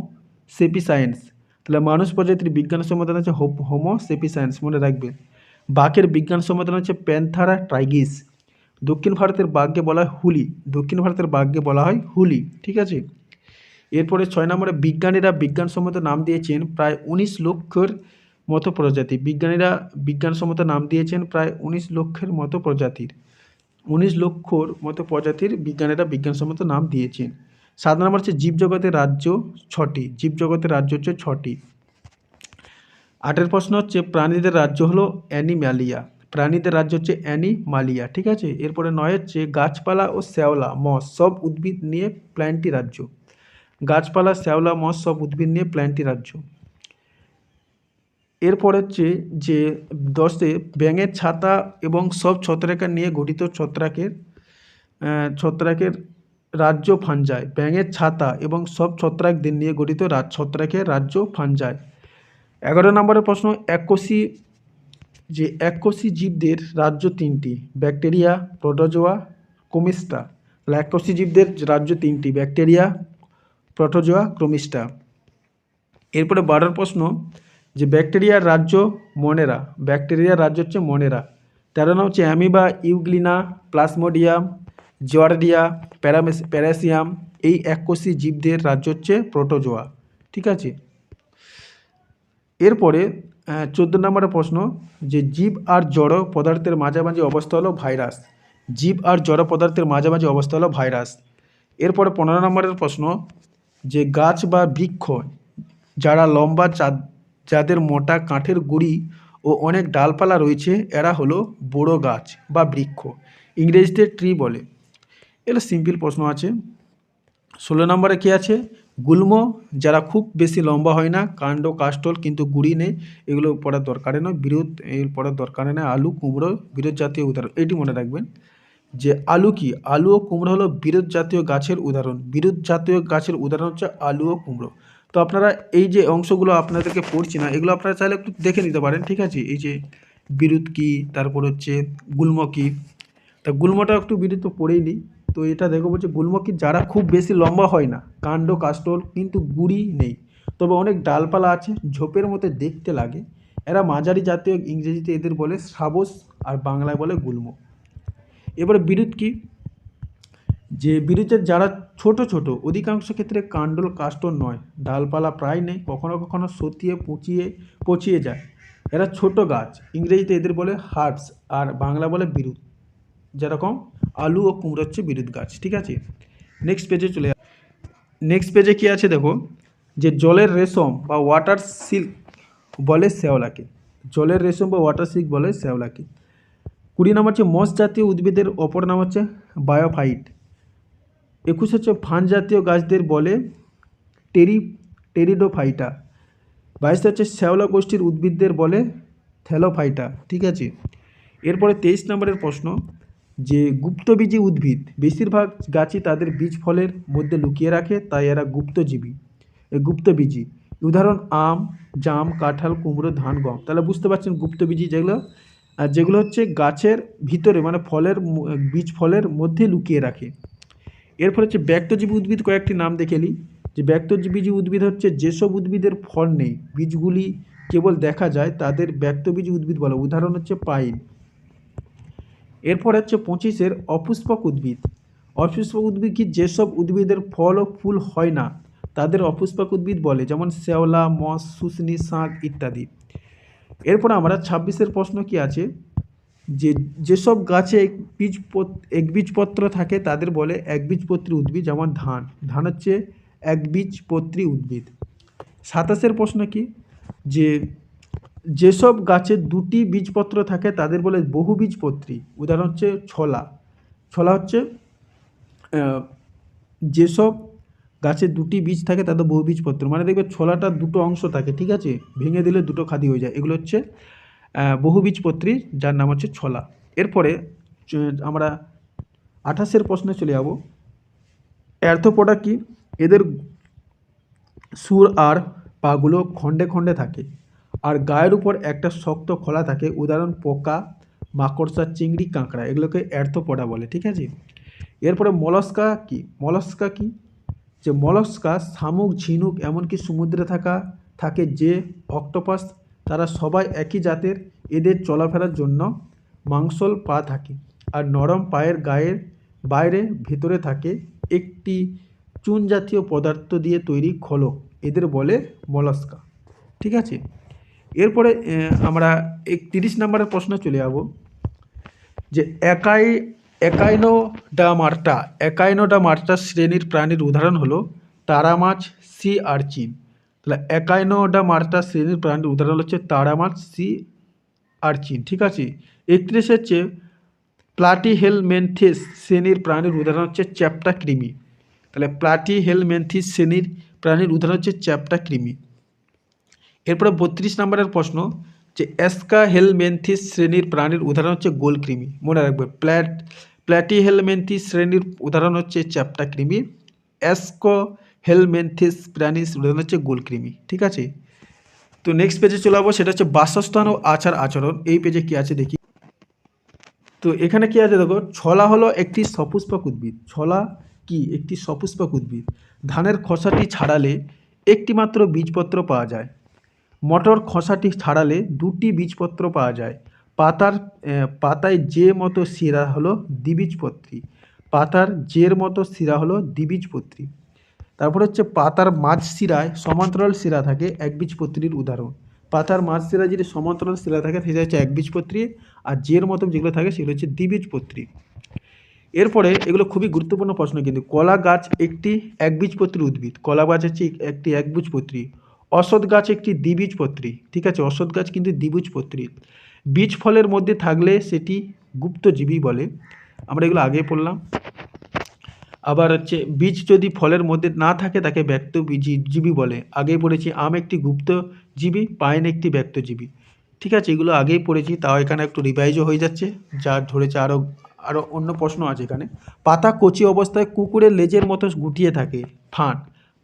সেপিসায়েন্স। তাহলে মানুষ প্রজাতির বিজ্ঞানসম্মত নাম হচ্ছে হোমো সেপিসায়েন্স, মনে রাখবে। বাঘের বিজ্ঞানসম্মত নাম হচ্ছে প্যান্থারা ট্রাইগিস। দক্ষিণ ভারতের বাঘকে বলা হয় হুলি। দক্ষিণ ভারতের বাঘকে বলা হয় হুলি। ঠিক আছে। এরপরে 6 নম্বরে বিজ্ঞানীরা বিজ্ঞানসম্মত নাম দিয়েছেন প্রায় 19 লক্ষের মতো প্রজাতি। বিজ্ঞানীরা বিজ্ঞানসম্মত নাম দিয়েছেন প্রায় 19 লক্ষের মতো প্রজাতির। 19 লক্ষর মতো প্রজাতির বিজ্ঞানীরা বিজ্ঞানসম্মত নাম দিয়েছেন। 7 নম্বর হচ্ছে জীবজগতের রাজ্য 6টি। জীবজগতের রাজ্য হচ্ছে 6টি। 8 প্রশ্ন হচ্ছে প্রাণীদের রাজ্য হলো অ্যানিম্যালিয়া। প্রাণীদের রাজ্য হচ্ছে অ্যানিমালিয়া। ঠিক আছে। এরপরে 9 হচ্ছে গাছপালা ও শ্যাওলা, মস সব উদ্ভিদ নিয়ে প্ল্যান্টটি রাজ্য। গাছপালা, শ্যাওলা, মস সব উদ্ভিদ নিয়ে প্ল্যান্টটি রাজ্য। এরপর হচ্ছে যে 10 ব্যাঙের ছাতা এবং সব ছত্রাক নিয়ে গঠিত ছত্রাকের রাজ্য ফাঞ্জাই। ব্যাঙের ছাতা এবং সব ছত্রাকদের নিয়ে গঠিত ছত্রাকের রাজ্য ফাঞ্জাই। 11 নম্বরের প্রশ্ন, এককোষী জীবদের রাজ্য 3টি, ব্যাকটেরিয়া, প্রোটোজোয়া, ক্রোমিস্টা। তাহলে এককোষী জীবদের রাজ্য 3টি, ব্যাকটেরিয়া, প্রোটোজোয়া, ক্রোমিস্টা। এরপরে 12 প্রশ্ন, যে ব্যাকটেরিয়ার রাজ্য মনেরা। ব্যাকটেরিয়ার রাজ্য হচ্ছে মনেরা। 13 নম্বর হচ্ছে অ্যামিবা, ইউগ্লিনা, প্লাজমোডিয়াম, জিওয়ার্ডিয়া, প্যারাসিয়াম। এই এককোষী জীবদের রাজ্য হচ্ছে প্রোটোজোয়া। ঠিক আছে। এরপরে 14 নম্বরের প্রশ্ন, যে জীব আর জড় পদার্থের মাঝামাঝি অবস্থা হলো ভাইরাস। জীব আর জড় পদার্থের মাঝামাঝি অবস্থা হলো ভাইরাস। এরপরে 15 নম্বরের প্রশ্ন, যে গাছ বা বৃক্ষ যারা লম্বা, যাদের মোটা কাঠের গুঁড়ি ও অনেক ডালপালা রয়েছে, এরা হলো বড় গাছ বা বৃক্ষ। ইংরেজিতে ট্রি বলে। এটা সিম্পল প্রশ্ন আছে। 16 নম্বরে কী আছে? গুল্ম, যারা খুব বেশি লম্বা হয় না, কাণ্ড কাষ্ঠল কিন্তু গুঁড়ি নেই, এগুলো পড়ার দরকারে নয়। পড়ার দরকারে নয়। আলু, কুমড়ো বিরোধ জাতীয় উদাহরণ, এটি মনে রাখবেন। যে আলু কি? আলু ও কুমড়ো হলো বিরোধ জাতীয় গাছের উদাহরণ। বিরোধ জাতীয় গাছের উদাহরণ হচ্ছে আলু ও কুমড়ো। তো আপনারা এই যে অংশগুলো আপনাদেরকে পড়ছি না, এগুলো আপনারা চাইলে একটু দেখে নিতে পারেন, ঠিক আছে। এই যে বিরুৎ কী, তারপর হচ্ছে গুল্ম কী। তা গুল্মটা একটু বিরুৎ পড়েই নিই। তো এটা দেখো বলছে গুল্ম কী, যারা খুব বেশি লম্বা হয় না, কাণ্ড কাষ্ঠল কিন্তু গুড়ি নেই, তবে অনেক ডালপালা আছে, ঝোপের মতো দেখতে লাগে, এরা মাঝারি জাতীয়, ইংরেজিতে এদের বলে সাবস আর বাংলায় বলে গুল্ম। এবারে বিরুৎ কী, যে বিরুৎের যারা ছোট ছোট, অধিকাংশ ক্ষেত্রে কাণ্ডল কাষ্ঠল নয়, ডালপালা প্রায় নেই, কখনো কখনো সতিয়ে পচিয়ে যায়, এরা ছোট গাছ, ইংরেজিতে এদের বলে হার্বস আর বাংলা বলে বিরুৎ। যেরকম আলু ও কুমড়ো হচ্ছে বিরুৎ গাছ, ঠিক আছে। নেক্সট পেজে চলে যাই। নেক্সট পেজে কী আছে দেখো, যে জলের রেশম বা ওয়াটার সিল্ক বলে শ্যাওলাকে, জলের রেশম বা ওয়াটার সিল্ক বলে শ্যাওলাকে। 20 নাম হচ্ছে মস জাতীয় উদ্ভিদের অপর নাম হচ্ছে বায়োফাইট। 21 হচ্ছে ফান জাতীয় গাছদের বলে টেরিডোফাইটা। 22 হচ্ছে শ্যাওলা গোষ্ঠীর উদ্ভিদদের বলে থ্যালোফাইটা, ঠিক আছে। এরপরে 23 নম্বরের প্রশ্ন, যে গুপ্তবীজী উদ্ভিদ বেশিরভাগ গাছই তাদের বীজ ফলের মধ্যে লুকিয়ে রাখে, তাই এরা গুপ্তবীজী। উদাহরণ আম, জাম, কাঁঠাল, কুমড়ো, ধান, গম। তাহলে বুঝতে পারছেন গুপ্তবীজী যেগুলো হচ্ছে গাছের ভিতরে, মানে বীজ ফলের মধ্যে লুকিয়ে রাখে। এরপর হচ্ছে ব্যক্তজীবী উদ্ভিদ, কয়েকটি নাম দেখে নিই। যে ব্যক্তজীবী উদ্ভিদ হচ্ছে যেসব উদ্ভিদের ফল নেই, বীজগুলি কেবল দেখা যায়, তাদের ব্যক্তবীজী উদ্ভিদ বলে। উদাহরণ হচ্ছে পাইন। এরপর হচ্ছে 25 অপুষ্পক উদ্ভিদ। অপুষ্পক উদ্ভিদ কি, যেসব উদ্ভিদের ফল ও ফুল হয় না, তাদের অপুষ্পক উদ্ভিদ বলে, যেমন শ্যাওলা, মস, শুষ্নি, শাঁখ ইত্যাদি। এরপর আমরা 26 প্রশ্ন কি আছে, যেসব গাছে একবীজপত্র থাকে তাদের বলে একবীজপত্রী উদ্ভিদ, যেমন ধান হচ্ছে একবীজপত্রী উদ্ভিদ। 27 প্রশ্ন কি, যেসব গাছে দুটি বীজপত্র থাকে তাদের বলে বহুবীজপত্রী। উদাহরণ হচ্ছে ছলা হচ্ছে যেসব গাছে দুটি বীজ থাকে তাদের বহুবীজপত্র, মানে দেখবে ছলাটা দুটো অংশ থাকে, ঠিক আছে, ভেঙে দিলে দুটো খাদি হয়ে যায়, এগুলো হচ্ছে বহুবীজপত্রী, যার নাম হচ্ছে ছলা। এরপরে আমরা 28 প্রশ্নে চলে যাব। অ্যার্থোপোডা কি, এদের সুর আর পাগুলো খণ্ডে খণ্ডে থাকে আর গায়ের উপর একটা শক্ত খোলা থাকে। উদাহরণ পোকা, মাকড়সা, চিংড়ি, কাঁকড়া, এগুলোকে অ্যার্থোপোডা বলে, ঠিক আছে। এরপরে মলস্কা কি, যে মলস্কা শামুক, ঝিনুক, এমনকি সমুদ্রে থাকে যে অক্টোপাস, তারা সবাই একই জাতের। এদের চলাফেরার জন্য মাংসল পা থাকে আর নরম পায়ের গায়ের বাইরে ভেতরে থাকে একটি চুন জাতীয় পদার্থ দিয়ে তৈরি খোলক, এদের বলে মলস্কা, ঠিক আছে। এরপরে আমরা 31 নম্বরের প্রশ্ন চলে যাব, যে একাইনোডার্মাটা শ্রেণীর প্রাণীর উদাহরণ হলো তারা মাছ, সি আর্চিন। তাহলে একাইনোডার্মাটা শ্রেণীর প্রাণীর উদাহরণ হচ্ছে তারা মাছ, সি আর্চিন, ঠিক আছে। 31 হচ্ছে প্লাটিহেলমেন্থিস শ্রেণীর প্রাণীর উদাহরণ হচ্ছে চ্যাপ্টা কৃমি। তাহলে প্লাটিহেলমেন্থিস শ্রেণীর প্রাণীর উদাহরণ হচ্ছে চ্যাপ্টা কৃমি। এরপরে 32 নম্বরের প্রশ্ন, যে অ্যাস্কাহেলমেন্থিস শ্রেণীর প্রাণীর উদাহরণ হচ্ছে গোলকৃমি। মনে রাখবে, প্ল্যাটিহেলমেন্থিস শ্রেণীর উদাহরণ হচ্ছে চ্যাপ্টা কৃমি, অ্যাস্কাহেলমেন্থিস প্রাণীর উদাহরণ হচ্ছে গোলকৃমি, ঠিক আছে। তো নেক্সট পেজে চলে যাবো, সেটা হচ্ছে বাসস্থান ও আচরণ। এই পেজে কি আছে দেখি। তো এখানে কি আছে দেখো, ছলা হলো একটি সপুষ্পক উদ্ভিদ। ছলা কি, একটি সপুষ্পক উদ্ভিদ। ধানের খোসাটি ছাড়ালে একটি মাত্র বীজপত্র পাওয়া যায়। মটর খোসাটি ছাড়ালে দুটি বীজপত্র পাওয়া যায়। পাতায় যে মতো শিরা হলো দ্বিবীজপত্রী। পাতার জের মতো শিরা হলো দ্বিবীজপত্রী। তারপর হচ্ছে পাতার মাঝ শিরায় সমান্তরাল শিরা থাকে, একবীজপত্রীর উদাহরণ। পাতার মাঝ শিরায় যদি সমান্তরাল শিরা থাকে সেটা হচ্ছে একবীজপত্রী, আর জের মতো যেগুলো থাকে সেগুলো হচ্ছে দ্বিবীজপত্রী। এরপরে এগুলো খুবই গুরুত্বপূর্ণ প্রশ্ন কিন্তু, কলা গাছ একটি একবীজপত্রী উদ্ভিদ, কলা গাছ হচ্ছে একটি একবীজপত্রী। অশ্বত্থ গাছ একটি দ্বিবীজপত্রী, ঠিক আছে, অশ্বত্থ গাছ কিন্তু দ্বিবীজপত্রী। বীজ ফলের মধ্যে থাকলে সেটি গুপ্তজীবী বলে, আমরা এগুলো আগে পড়লাম। আবার হচ্ছে বীজ যদি ফলের মধ্যে না থাকে তাকে ব্যক্তজীবী বলে, আগেই পড়েছি। আম একটি গুপ্তজীবী, পাইন একটি ব্যক্তজীবী, ঠিক আছে, এগুলো আগেই পড়েছি, তাও এখানে একটু রিভাইজও হয়ে যাচ্ছে, যা ধরেছে আরও অন্য প্রশ্ন আছে এখানে। পাতা কচি অবস্থায় কুকুরের লেজের মতো গুটিয়ে থাকে, ফান।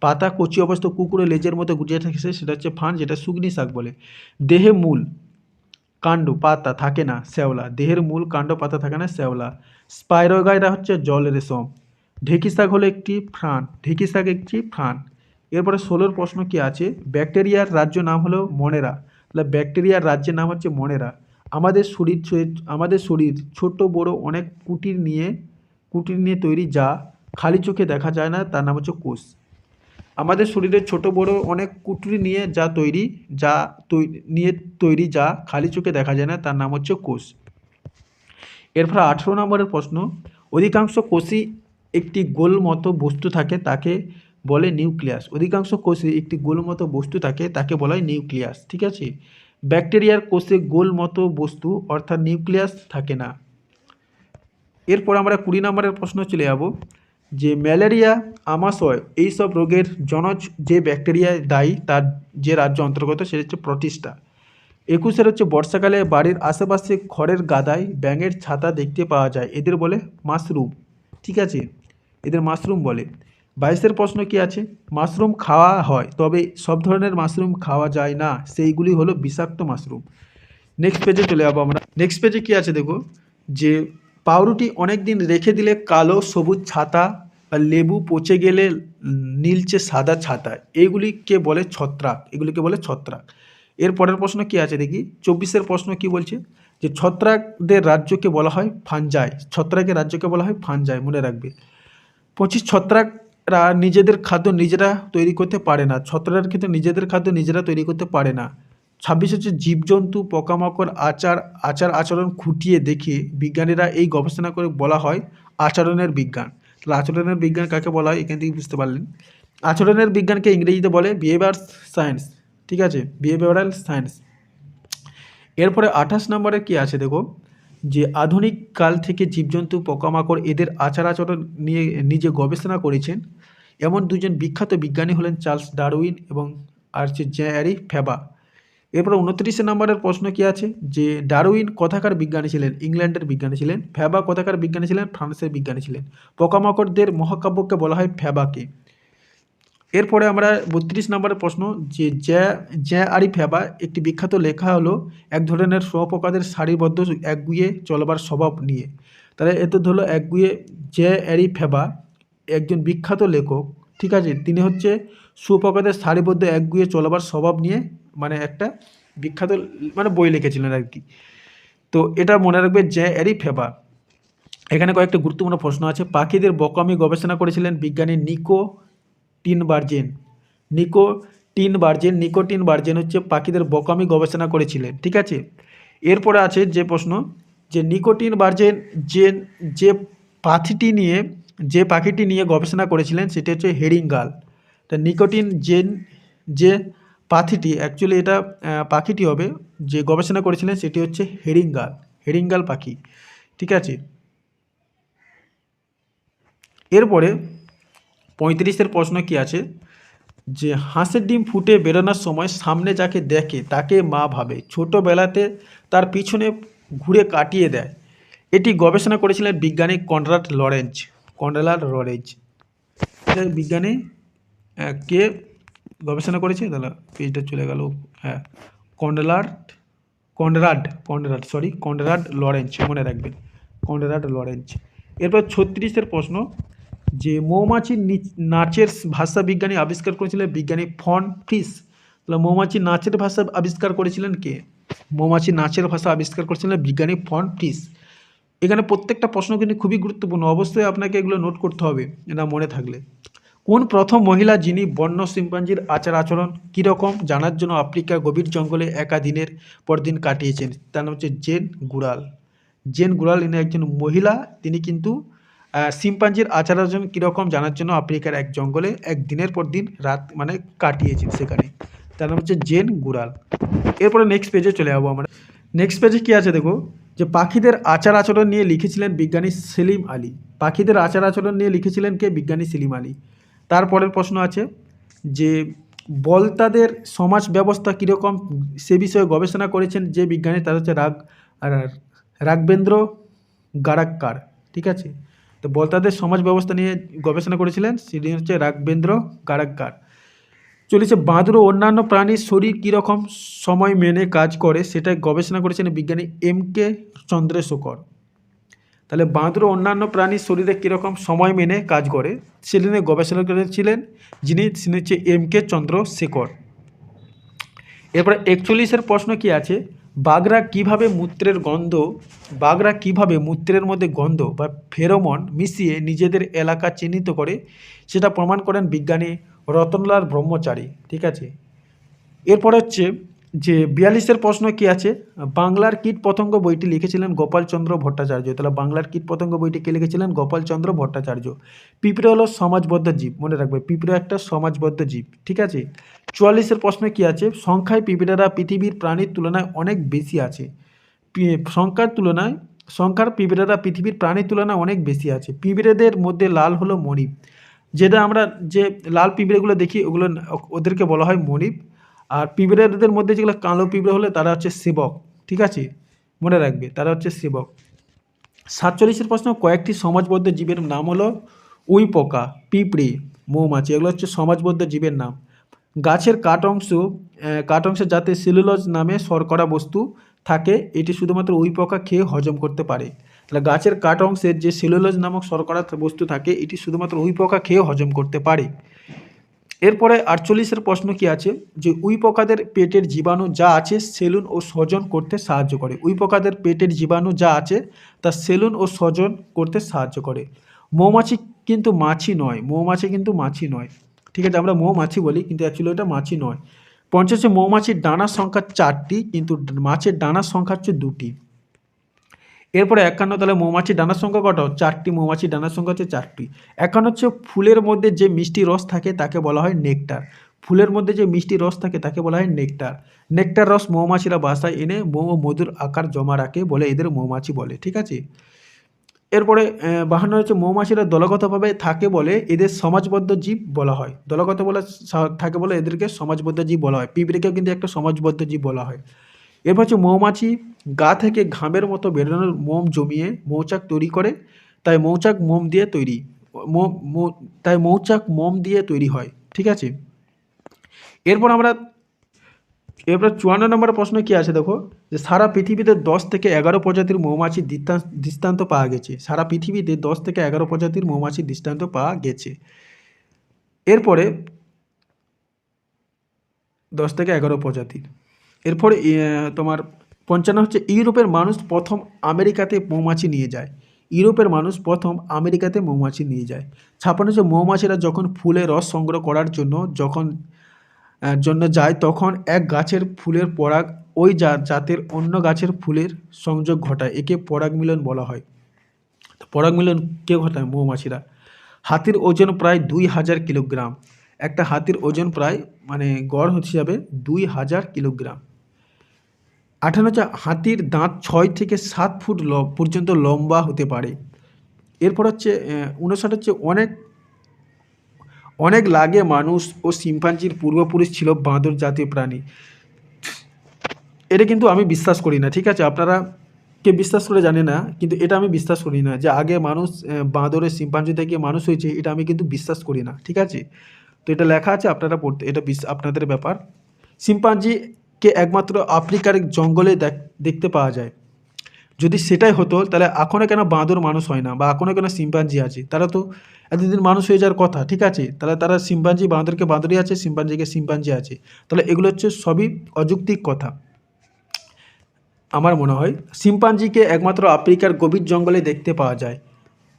পাতা কচি অবস্থা কুকুরের লেজের মতো গুটিয়ে থাকে সেটা হচ্ছে ফান, যেটা শুকনি শাক বলে। দেহে মূল কাণ্ড পাতা থাকে না শ্যাওলা, দেহের মূল কাণ্ড পাতা থাকে না শ্যাওলা। স্পাইরোগাইরা হচ্ছে জল রেশম। ঢেঁকি শাক হলো একটি ফান, ঢেঁকি শাক একটি ফান। এরপরে 16 প্রশ্ন কি আছে, ব্যাকটেরিয়ার রাজ্য নাম হলো মনেরা। তাহলে ব্যাকটেরিয়ার রাজ্যের নাম হচ্ছে মনেরা। আমাদের শরীর ছোট বড় অনেক কুটির নিয়ে তৈরি, যা খালি চোখে দেখা যায় না, তার নাম হচ্ছে কোষ। আমাদের শরীরে ছোট বড় অনেক কুটুরি নিয়ে যা খালি চোখে দেখা যায় না, তার নাম হচ্ছে কোষ। এরপর 18 নম্বরের প্রশ্ন, অধিকাংশ কোষই একটি গোল মতো বস্তু থাকে, তাকে বলে নিউক্লিয়াস। অধিকাংশ কোষে একটি গোল মতো বস্তু থাকে, তাকে বলা হয় নিউক্লিয়াস। ঠিক আছে, ব্যাকটেরিয়ার কোষে গোল মতো বস্তু অর্থাৎ নিউক্লিয়াস থাকে না। এরপর আমরা 20 নম্বরের প্রশ্ন চলে যাব, যে ম্যালেরিয়া, আমাশয় এইসব রোগের জনজ যে ব্যাকটেরিয়া দায়ী, তার যে রাজ্য অন্তর্গত সেটা হচ্ছে প্রতিষ্ঠা। 21 হচ্ছে বর্ষাকালে বাড়ির আশেপাশে খড়ের গাদায় ব্যাঙের ছাতা দেখতে পাওয়া যায়, এদের বলে মাশরুম। ঠিক আছে, এদের মাশরুম বলে। 22 প্রশ্ন কি আছে, মাশরুম খাওয়া হয়, তবে সব ধরনের মাশরুম খাওয়া যায় না, সেইগুলি হলো বিষাক্ত মাশরুম। নেক্সট পেজে চলে যাবো আমরা। নেক্সট পেজে কি আছে দেখো, যে পাউরুটি অনেক দিন রেখে দিলে কালো সবুজ ছাতা, আর লেবু পচে গেলে নীলচে সাদা ছাতা, এইগুলিকে বলে ছত্রাক, এগুলিকে বলে ছত্রাক। এর পরের প্রশ্ন কি আছে দেখি, 24 প্রশ্ন কি বলছে, যে ছত্রাকদের রাজ্যকে বলা হয় ফানজাই, ছত্রাকের রাজ্যকে বলা হয় ফানজাই, মনে রাখবে। 25 ছত্রাকরা নিজেদের খাদ্য নিজেরা তৈরি করতে পারে না, ছত্রাকের কিন্তু নিজেদের খাদ্য নিজেরা তৈরি করতে পারে না। 26 হচ্ছে জীবজন্তু পোকামাকড় আচরণ খুঁটিয়ে দেখে বিজ্ঞানীরা এই গবেষণা করে বলা হয় আচরণের বিজ্ঞান। তাহলে আচরণের বিজ্ঞান কাকে বলা হয়, এখান থেকে বুঝতে পারলেন। আচরণের বিজ্ঞানকে ইংরেজিতে বলে বিহেভিয়ার সায়েন্স। ঠিক আছে, বিহেভিয়ারাল সায়েন্স। এরপরে 28 নম্বরে কি আছে দেখো, যে আধুনিক কাল থেকে জীবজন্তু পোকামাকড় এদের আচরণ নিয়ে নিজে গবেষণা করেছেন এমন দুজন বিখ্যাত বিজ্ঞানী হলেন চার্লস ডারউইন এবং আর হচ্ছে জ্যারি ফেবা। এরপর 29 নম্বরের প্রশ্ন কি আছে, যে ডারউইন কোথাকার বিজ্ঞানী ছিলেন, ইংল্যান্ডের বিজ্ঞানী ছিলেন। ফেবা কোথাকার বিজ্ঞানী ছিলেন, ফ্রান্সের বিজ্ঞানী ছিলেন। পোকামাকড়দের মহাকাব্যকে বলা হয় ফেবাকে। এরপরে আমরা 32 নম্বরের প্রশ্ন, যে জ্যারি ফেবা একটি বিখ্যাত লেখা হলো এক ধরনের শুঁয়োপোকাদের সারিবদ্ধ একগুঁয়ে চলবার স্বভাব নিয়ে। তাহলে এতে হলো একগুঁয়ে, জ্যারি ফেবা একজন বিখ্যাত লেখক। ঠিক আছে, তিনি হচ্ছে শুঁয়োপোকাদের সারিবদ্ধ একগুঁয়ে চলবার স্বভাব নিয়ে মানে একটা বিখ্যাত মানে বই লিখেছিলেন আর কি। তো এটা মনে রাখবে, জ্যারি ফেবা। এখানে কয়েকটা গুরুত্বপূর্ণ প্রশ্ন আছে। পাখিদের বোকামি গবেষণা করেছিলেন বিজ্ঞানী নিকোটিন বার্জেন হচ্ছে পাখিদের বোকামি গবেষণা করেছিলেন। ঠিক আছে, এরপরে আছে যে প্রশ্ন, যে নিকোটিন বার্জেন যে পাখিটি নিয়ে গবেষণা করেছিলেন সেটি হচ্ছে হেরিঙ্গাল। তা নিকোটিন যে পাখিটি অ্যাকচুয়ালি এটা পাখিটি হবে যে গবেষণা করেছিলেন সেটি হচ্ছে হেরিঙ্গাল পাখি। ঠিক আছে, এরপরে 35 প্রশ্ন কি আছে, যে হাঁসের ডিম ফুটে বেরোনোর সময় সামনে যাকে দেখে তাকে মা ভাবে, ছোটোবেলাতে তার পিছনে ঘুরে কাটিয়ে দেয়। এটি গবেষণা করেছিলেন বিজ্ঞানী কনরাড লরেঞ্জ। বিজ্ঞানী কে গবেষণা করেছে, তাহলে পেজটা চলে গেল। হ্যাঁ, কনরাড লরেঞ্জ, মনে রাখবেন, কনরাড লরেঞ্জ। এরপর 36 প্রশ্ন, যে মৌমাছির নাচের ভাষা বিজ্ঞানী আবিষ্কার করেছিলেন বিজ্ঞানী ফন ফ্রিস। তাহলে মৌমাছি নাচের ভাষা আবিষ্কার করেছিলেন কে, মৌমাছি নাচের ভাষা আবিষ্কার করেছিলেন বিজ্ঞানী ফন ফ্রিস। এখানে প্রত্যেকটা প্রশ্ন কিন্তু খুবই গুরুত্বপূর্ণ, অবশ্যই আপনাকে এগুলো নোট করতে হবে এটা মনে থাকলে। কোন প্রথম মহিলা যিনি বন্য শিম্পাঞ্জির আচরণ কীরকম জানার জন্য আফ্রিকার গভীর জঙ্গলে একা দিনের পর দিন কাটিয়েছেন, তার নাম হচ্ছে জেন গুরাল। ইনি একজন মহিলা, তিনি কিন্তু শিম্পাঞ্জির আচরণ কীরকম জানার জন্য আফ্রিকার এক জঙ্গলে এক দিনের পর দিন রাত মানে কাটিয়েছেন সেখানে, তার নাম হচ্ছে জেন গুরাল। এরপরে নেক্সট পেজে চলে যাবো আমরা। নেক্সট পেজে কী আছে দেখো, যে পাখিদের আচরণ নিয়ে লিখেছিলেন বিজ্ঞানী সেলিম আলী। পাখিদের আচরণ নিয়ে লিখেছিলেন কে, বিজ্ঞানী সেলিম আলী। তারপরের প্রশ্ন আছে, যে বলতাদের সমাজ ব্যবস্থা কীরকম সে বিষয়ে গবেষণা করেছেন যে বিজ্ঞানী, তার হচ্ছে রাঘবেন্দ্র গারাক্কার। ঠিক আছে, তো তো বলতাদের সমাজ ব্যবস্থা নিয়ে গবেষণা করেছিলেন, সেটি হচ্ছে রাঘবেন্দ্র গারাগ্কার। চলেছে বাঁদর ও অন্যান্য প্রাণীর শরীর কীরকম সময় মেনে কাজ করে, সেটা গবেষণা করেছেন বিজ্ঞানী M.K. চন্দ্রশেখর। তাহলে বাঁদর ও অন্যান্য প্রাণীর শরীরে কীরকম সময় মেনে কাজ করে সেটা নিয়ে গবেষণা করেছিলেন যিনি হচ্ছে M.K. চন্দ্রশেখর। এরপরে 41-এর প্রশ্ন কি আছে, বাঘরা কিভাবে মূত্রের মধ্যে গন্ধ বা ফেরোমন মিশিয়ে নিজেদের এলাকা চিহ্নিত করে, সেটা প্রমাণ করেন বিজ্ঞানী রতনলাল ব্রহ্মচারী। ঠিক আছে। এরপরে হচ্ছে যে 42-এর প্রশ্ন কি আছে, বাংলার কীটপতঙ্গ বইটি লিখেছিলেন গোপালচন্দ্র ভট্টাচার্য। তাহলে বাংলার কীটপতঙ্গ বইটি কে লিখেছিলেন? গোপালচন্দ্র ভট্টাচার্য। পিঁপড়ে হলো সমাজবদ্ধ জীব, মনে রাখবে, পিঁপড়ে একটা সমাজবদ্ধ জীব। ঠিক আছে। 44-এর প্রশ্ন কি আছে, সংখ্যায় পিঁপড়েরা পৃথিবীর প্রাণীর তুলনায় অনেক বেশি আছে। সংখ্যার পিঁপড়েরা পৃথিবীর প্রাণীর তুলনায় অনেক বেশি আছে। পিঁপড়েদের মধ্যে লাল হলো মণিপ, যেটা আমরা যে লাল পিঁপড়েগুলো দেখি ওদেরকে বলা হয় মণিপ। আর পিঁপড়েদের মধ্যে যেগুলো কালো পিঁপড়ে হলে তারা হচ্ছে সেবক। ঠিক আছে, মনে রাখবে, তারা হচ্ছে সেবক। 47-এর প্রশ্ন, কয়েকটি সমাজবদ্ধ জীবের নাম হলো উই পোকা, পিঁপড়ে, মৌমাছি। এগুলো হচ্ছে সমাজবদ্ধ জীবের নাম। গাছের কাঠ অংশে যাতে সেলুলোজ নামে শর্করা বস্তু থাকে, এটি শুধুমাত্র উই পোকা খেয়ে হজম করতে পারে। তাহলে গাছের কাঠ অংশের যে সেলুলোজ নামক শর্করা বস্তু থাকে, এটি শুধুমাত্র উই পোকা খেয়ে হজম করতে পারে। এরপরে 48-এর প্রশ্ন কি আছে, যে উই পোকাদের পেটের জীবাণু যা আছে সেলুন ও স্বজন করতে সাহায্য করে। উই পোকাদের পেটের জীবাণু যা আছে তা সেলুন ও স্বজন করতে সাহায্য করে। মৌমাছি কিন্তু মাছি নয়। ঠিক আছে, আমরা মৌমাছি বলি, কিন্তু অ্যাকচুয়ালি ওটা মাছি নয়। 50, মৌমাছির ডানার সংখ্যা 4টি, কিন্তু মাছের ডানার সংখ্যা হচ্ছে 2টি। এরপরে 51, তাহলে মৌমাছির ডানার সংখ্যা কত? 4টি। মৌমাছির ডানার সংখ্যা হচ্ছে 4টি। 51 হচ্ছে ফুলের মধ্যে যে মিষ্টি রস থাকে তাকে বলা হয় নেকটার। ফুলের মধ্যে যে মিষ্টি রস থাকে তাকে বলা হয় নেকটার। নেকটার রস মৌমাছিরা বাসায় এনে মধুর আকার জমা রাখে বলে এদের মৌমাছি বলে। ঠিক আছে। এরপরে 52 হচ্ছে মৌমাছিরা দলগতভাবে থাকে বলে এদের সমাজবদ্ধ জীব বলা হয়। থাকে বলে এদেরকে সমাজবদ্ধ জীব বলা হয়। পিঁপড়েকেও কিন্তু একটা সমাজবদ্ধ জীব বলা হয়। এরপর হচ্ছে মৌমাছি গা থেকে ঘামের মতো বেরোনোর মোম জমিয়ে মৌচাক তৈরি করে, তাই মৌচাক মোম দিয়ে তৈরি হয়। ঠিক আছে। এরপর 54 নম্বর প্রশ্ন কি আছে দেখো, যে সারা পৃথিবীতে 10 থেকে 11 প্রজাতির মৌমাছির দৃষ্টান্ত পাওয়া গেছে। সারা পৃথিবীতে 10 থেকে 11 প্রজাতির মৌমাছির দৃষ্টান্ত পাওয়া গেছে। এরপরে 10 থেকে 11 প্রজাতির। এরপরে তোমার 55 হচ্ছে ইউরোপের মানুষ প্রথম আমেরিকাতে মৌমাছি নিয়ে যায়। 56 হচ্ছে মৌমাছিরা যখন ফুলে রস সংগ্রহ করার জন্য যায়, তখন এক গাছের ফুলের পরাগ ওই জাতের অন্য গাছের ফুলের সংযোগ ঘটায়, একে পরাগ মিলন বলা হয়। পরাগ মিলন কে ঘটায়? মৌমাছিরা। হাতির ওজন প্রায় 2000 কিলোগ্রাম। একটা হাতির ওজন প্রায় গড় হিসাবে 2000 কিলোগ্রাম। 58 হচ্ছে হাতির দাঁত 6 থেকে 7 ফুট পর্যন্ত লম্বা হতে পারে। এরপর হচ্ছে 59 হচ্ছে অনেক লাগে মানুষ ও শিম্পাঞ্জির পূর্বপুরুষ ছিল বাঁদর জাতীয় প্রাণী। এটা কিন্তু আমি বিশ্বাস করি না। ঠিক আছে, আপনারা কে বিশ্বাস করে জানি না, কিন্তু এটা আমি বিশ্বাস করি না যে আগে মানুষ বাঁদরের শিম্পাঞ্জি থেকে মানুষ হয়েছে, এটা আমি কিন্তু বিশ্বাস করি না। ঠিক আছে, তো এটা লেখা আছে, আপনারা পড়তে, এটা আপনাদের ব্যাপার। শিম্পাঞ্জিকে একমাত্র আফ্রিকার জঙ্গলে দেখতে পাওয়া যায়। যদি সেটাই হতো তাহলে এখনও কেন বাঁদর মানুষ হয় না, বা এখনও কেন শিম্পাঞ্জি আছে? তারা তো এতদিন মানুষ হয়ে যাওয়ার কথা। ঠিক আছে, তাহলে তারা শিম্পাঞ্জি, বাঁদরকে বাঁদরই আছে, শিম্পাঞ্জিকে শিম্পাঞ্জি আছে। তাহলে এগুলো হচ্ছে সবই অযৌক্তিক কথা আমার মনে হয়। শিম্পাঞ্জিকে একমাত্র আফ্রিকার গভীর জঙ্গলে দেখতে পাওয়া যায়।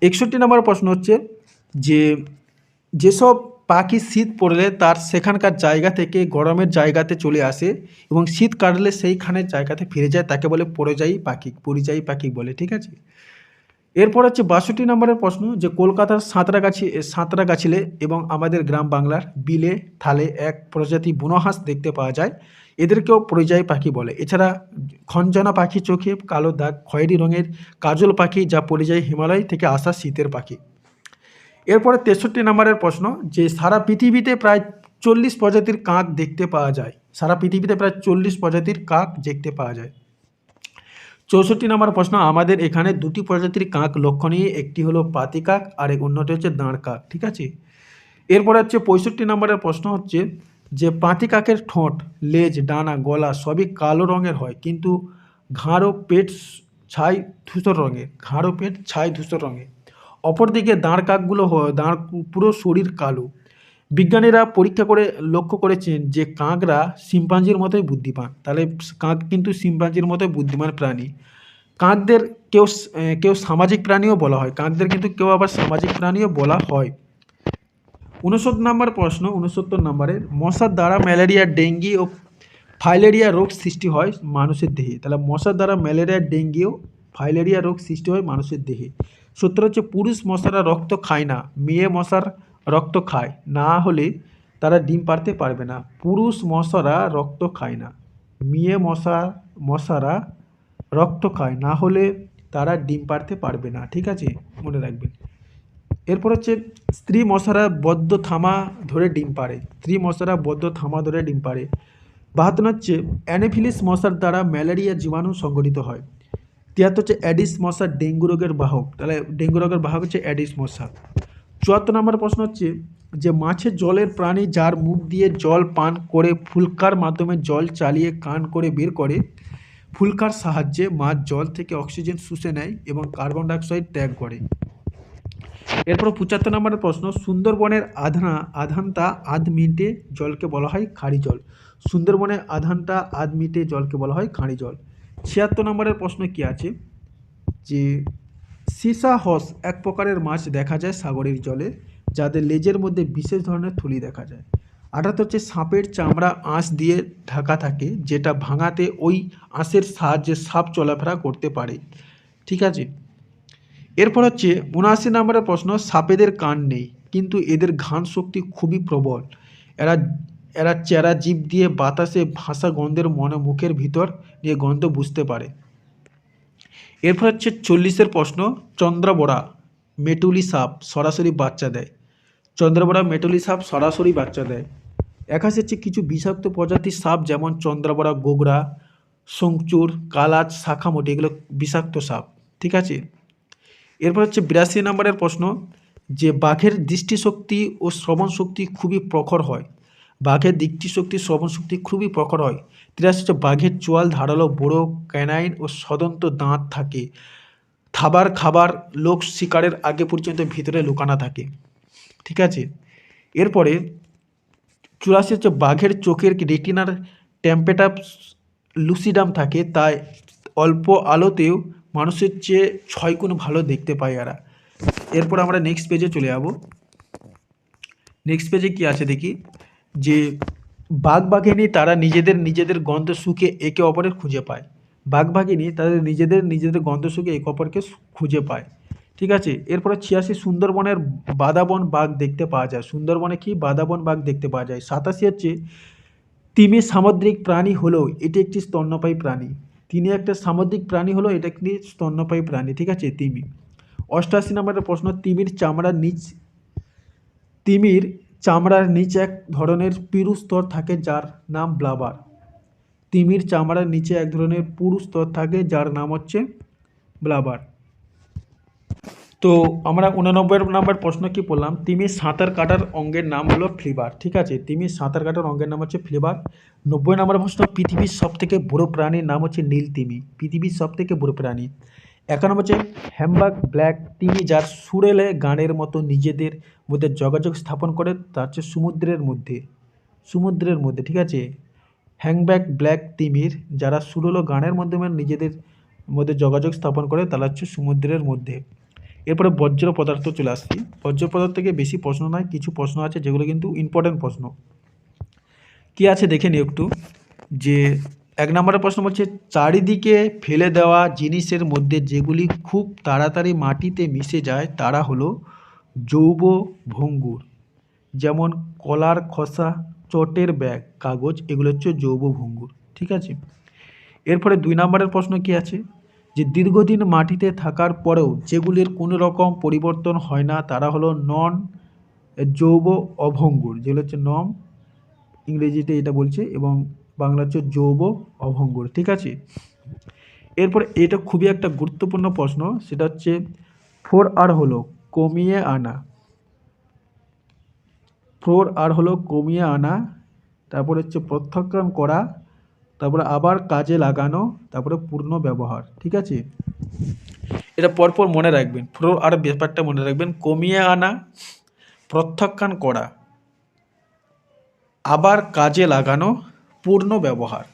61 নম্বর প্রশ্ন হচ্ছে যেসব পাখি শীত পড়লে তার সেখানকার জায়গা থেকে গরমের জায়গাতে চলে আসে এবং শীত কাটলে সেইখানের জায়গাতে ফিরে যায়, তাকে বলে পরিযায়ী পাখি বলে। ঠিক আছে। এরপর হচ্ছে 62 নম্বরের প্রশ্ন, যে কলকাতার সাঁতরাগাছিলে এবং আমাদের গ্রাম বাংলার বিলে থালে এক প্রজাতি বুনোহাঁস দেখতে পাওয়া যায়, এদেরকেও পরিযায়ী পাখি বলে। এছাড়া খঞ্জনা পাখি, চোখে কালো দাগ, খয়েরি রঙের কাজল পাখি, যা পরিযায়ী হিমালয় থেকে আসা শীতের পাখি। এরপরে 63 নম্বরের প্রশ্ন, যে সারা পৃথিবীতে প্রায় 40 প্রজাতির কাক দেখতে পাওয়া যায়। 64 নম্বর প্রশ্ন, আমাদের এখানে দুটি প্রজাতির কাক লক্ষণীয়, একটি হলো পাতি কাক আর অন্যটি হচ্ছে দাঁড় কাক। ঠিক আছে, এরপর হচ্ছে 65 নম্বরের প্রশ্ন হচ্ছে যে পাতি কাকের ঠোঁট, লেজ, ডানা, গলা সবই কালো রঙের হয়, কিন্তু ঘাড় ও পেট ছাই ধূসর রঙের, ঘাড় ও পেট ছাই ধূসর রঙের। অপরদিকে দাঁড় কাকগুলো দাঁড় পুরো শরীর কালো। বিজ্ঞানীরা পরীক্ষা করে লক্ষ্য করেছেন যে কাকরা শিম্পাঞ্জির মতোই বুদ্ধিমান। তাহলে কাক কিন্তু শিম্পাঞ্জির মতোই বুদ্ধিমান প্রাণী। কাকদের কেউ কেউ সামাজিক প্রাণীও বলা হয়, কাকদের কিন্তু কেউ আবার সামাজিক প্রাণীও বলা হয়। 69 নম্বর প্রশ্ন, 69 নম্বরের, মশার দ্বারা ম্যালেরিয়া, ডেঙ্গি ও ফাইলেরিয়া রোগ সৃষ্টি হয় মানুষের দেহে। তাহলে মশার দ্বারা ম্যালেরিয়া, ডেঙ্গি ও ফাইলেরিয়া রোগ সৃষ্টি হয় মানুষের দেহে। সূত্র হচ্ছে পুরুষ মশারা রক্ত খায় না, মেয়ে মশার রক্ত খায়, না হলে তারা ডিম পাড়তে পারবে না। পুরুষ মশারা রক্ত খায় না, মেয়ে মশারা রক্ত খায়, না হলে তারা ডিম পাড়তে পারবে না। ঠিক আছে, মনে রাখবেন। এরপর হচ্ছে স্ত্রী মশারা বদ্ধ থামা ধরে ডিম পাড়ে, স্ত্রী মশারা বদ্ধ থামা ধরে ডিম পাড়ে। 72 হচ্ছে অ্যানোফিলিস মশার দ্বারা ম্যালেরিয়া জীবাণু সংগঠিত হয়। 73 হচ্ছে অ্যাডিস মশা ডেঙ্গু রোগের বাহক, তাহলে ডেঙ্গু রোগের বাহক হচ্ছে অ্যাডিস মশা। 74 নম্বর প্রশ্ন হচ্ছে যে মাছের জলের প্রাণী যার মুখ দিয়ে জল পান করে ফুলকার মাধ্যমে জল চালিয়ে কান করে বের করে, ফুলকার সাহায্যে মাছ জল থেকে অক্সিজেন শুষে নেয় এবং কার্বন ডাইঅক্সাইড ত্যাগ করে। এরপর 75 নম্বরের প্রশ্ন, সুন্দরবনের আধানটা আধ মিনিটে জলকে বলা হয় খাঁড়ি জল। সুন্দরবনের আধানটা আধ মিনিটে জলকে বলা হয় খাঁড়ি জল। 76 নম্বরের প্রশ্ন কি আছে যে সিসা হস এক প্রকারের মাছ দেখা যায় সাগরের জলে, যাদের লেজের মধ্যে বিশেষ ধরনের থলি দেখা যায়। 78 হচ্ছে সাপের চামড়া আঁশ দিয়ে ঢাকা থাকে, যেটা ভাঙাতে ওই আঁশের সাহায্যে সাপ চলাফেরা করতে পারে। ঠিক আছে, এরপর হচ্ছে 79 নম্বরের প্রশ্ন, সাপেদের কান নেই কিন্তু এদের ঘ্রাণ শক্তি খুবই প্রবল। এরা এরা চেরা জীব দিয়ে বাতাসে ভাসা গন্ধের মুখের ভিতর নিয়ে গন্ধ বুঝতে পারে। এরপর হচ্ছে 40-এর প্রশ্ন, চন্দ্রবড়া মেটুলি সাপ সরাসরি বাচ্চা দেয়। চন্দ্রবড়া মেটুলি সাপ সরাসরি বাচ্চা দেয়। 81 হচ্ছে কিছু বিষাক্ত প্রজাতির সাপ যেমন চন্দ্রবড়া, গোগরা, শঙ্কচুর, কালাচ, শাখামোটি, এগুলো বিষাক্ত সাপ। ঠিক আছে, এরপর হচ্ছে 82 নম্বরের প্রশ্ন যে বাঘের দৃষ্টিশক্তি ও শ্রবণ শক্তি খুবই প্রখর হয়। বাঘের দৃষ্টিশক্তি, শ্রবণ শক্তি খুবই প্রখর হয়। 83 হচ্ছে বাঘের চোয়াল ধারালো, বড় ক্যানাইন ও সদন্ত দাঁত থাকে। খাবার লোক শিকারের আগে পর্যন্ত ভিতরে লুকানো থাকে। ঠিক আছে, এরপরে 84 হচ্ছে বাঘের চোখের রেটিনার টেম্পেটাম লুসিডাম থাকে, তাই অল্প আলোতেও মানুষের চেয়ে 6 গুণ ভালো দেখতে পায় এরা। এরপর আমরা নেক্সট পেজে চলে যাব। নেক্সট পেজে কি আছে দেখি যে বাঘবাঘিনী তারা নিজেদের গন্ধ শুকে একে অপরের খুঁজে পায়। বাঘবাঘিনী তাদের নিজেদের গন্ধ শুকে একে অপরকে খুঁজে পায়। ঠিক আছে, এরপরে 86 সুন্দরবনের বাদাবন বাঘ দেখতে পাওয়া যায়। সুন্দরবনে কি বাদাবন বাঘ দেখতে পাওয়া যায়। 87 হচ্ছে তিমি সামুদ্রিক প্রাণী হলেও এটি একটি স্তন্যপায়ী প্রাণী। তিনি একটা সামুদ্রিক প্রাণী হলো, এটা একটি স্তন্যপায়ী প্রাণী। ঠিক আছে, তিমি। 88 নম্বরের প্রশ্ন, তিমির চামড়ার নিচে এক ধরনের পুরু স্তর থাকে যার নাম ব্লাবার। তিমির চামড়ার নিচে এক ধরনের পুরু স্তর থাকে যার নাম হচ্ছে ব্লাবার। তো আমরা 89 নম্বর প্রশ্ন কি পড়লাম, তিমির সাঁতার কাটার অঙ্গের নাম হলো ফ্লিবার। ঠিক আছে, তিমির সাঁতার কাটার অঙ্গের নাম হচ্ছে ফ্লিবার। 90 নম্বর প্রশ্ন, পৃথিবীর সবথেকে বড় প্রাণীর নাম হচ্ছে নীল তিমি। পৃথিবীর সবথেকে বড় প্রাণী। 91 হচ্ছে হ্যামবাক ব্ল্যাক তিমি, যার সুরেলে গানের মতো নিজেদের মধ্যে যোগাযোগ স্থাপন করে, তা হচ্ছে সমুদ্রের মধ্যে। ঠিক আছে, হ্যাংব্যাক ব্ল্যাক তিমির যারা সুরেলো গানের মাধ্যমে নিজেদের মধ্যে যোগাযোগ স্থাপন করে, তারা হচ্ছে সমুদ্রের মধ্যে। এরপরে বজ্র পদার্থ চলে আসছি। বজ্র পদার্থ থেকে বেশি প্রশ্ন নয়, কিছু প্রশ্ন আছে যেগুলো কিন্তু ইম্পর্টেন্ট প্রশ্ন। কি আছে দেখে নিই একটু। যে 1 নম্বরের প্রশ্ন বলছে, চারিদিকে ফেলে দেওয়া জিনিসের মধ্যে যেগুলি খুব তাড়াতাড়ি মাটিতে মিশে যায় তারা হলো জৈব ভঙ্গুর, যেমন কলার খোসা, চটের ব্যাগ, কাগজ, এগুলো হচ্ছে জৈব ভঙ্গুর। ঠিক আছে, এরপরে 2 নম্বরের প্রশ্ন কি আছে যে দীর্ঘদিন মাটিতে থাকার পরেও যেগুলির কোনো রকম পরিবর্তন হয় না তারা হলো নন জৈব অভঙ্গুর, যেগুলো হচ্ছে নম, ইংরেজিতে এটা বলছে, এবং বাংলা হচ্ছে জৈব অভঙ্গুর। ঠিক আছে, এরপর এটা খুবই একটা গুরুত্বপূর্ণ প্রশ্ন, সেটা হচ্ছে 4R হলো কমিয়ে আনা। 4R হলো কমিয়ে আনা, তারপরে হচ্ছে প্রত্যাখ্যান করা, তারপরে আবার কাজে লাগানো, তারপরে পূর্ণ ব্যবহার। ঠিক আছে, এটা পরপর মনে রাখবেন, 4R ব্যাপারটা মনে রাখবেন। কমিয়ে আনা, প্রত্যাখ্যান করা, আবার কাজে লাগানো, পূর্ণ ব্যবহার।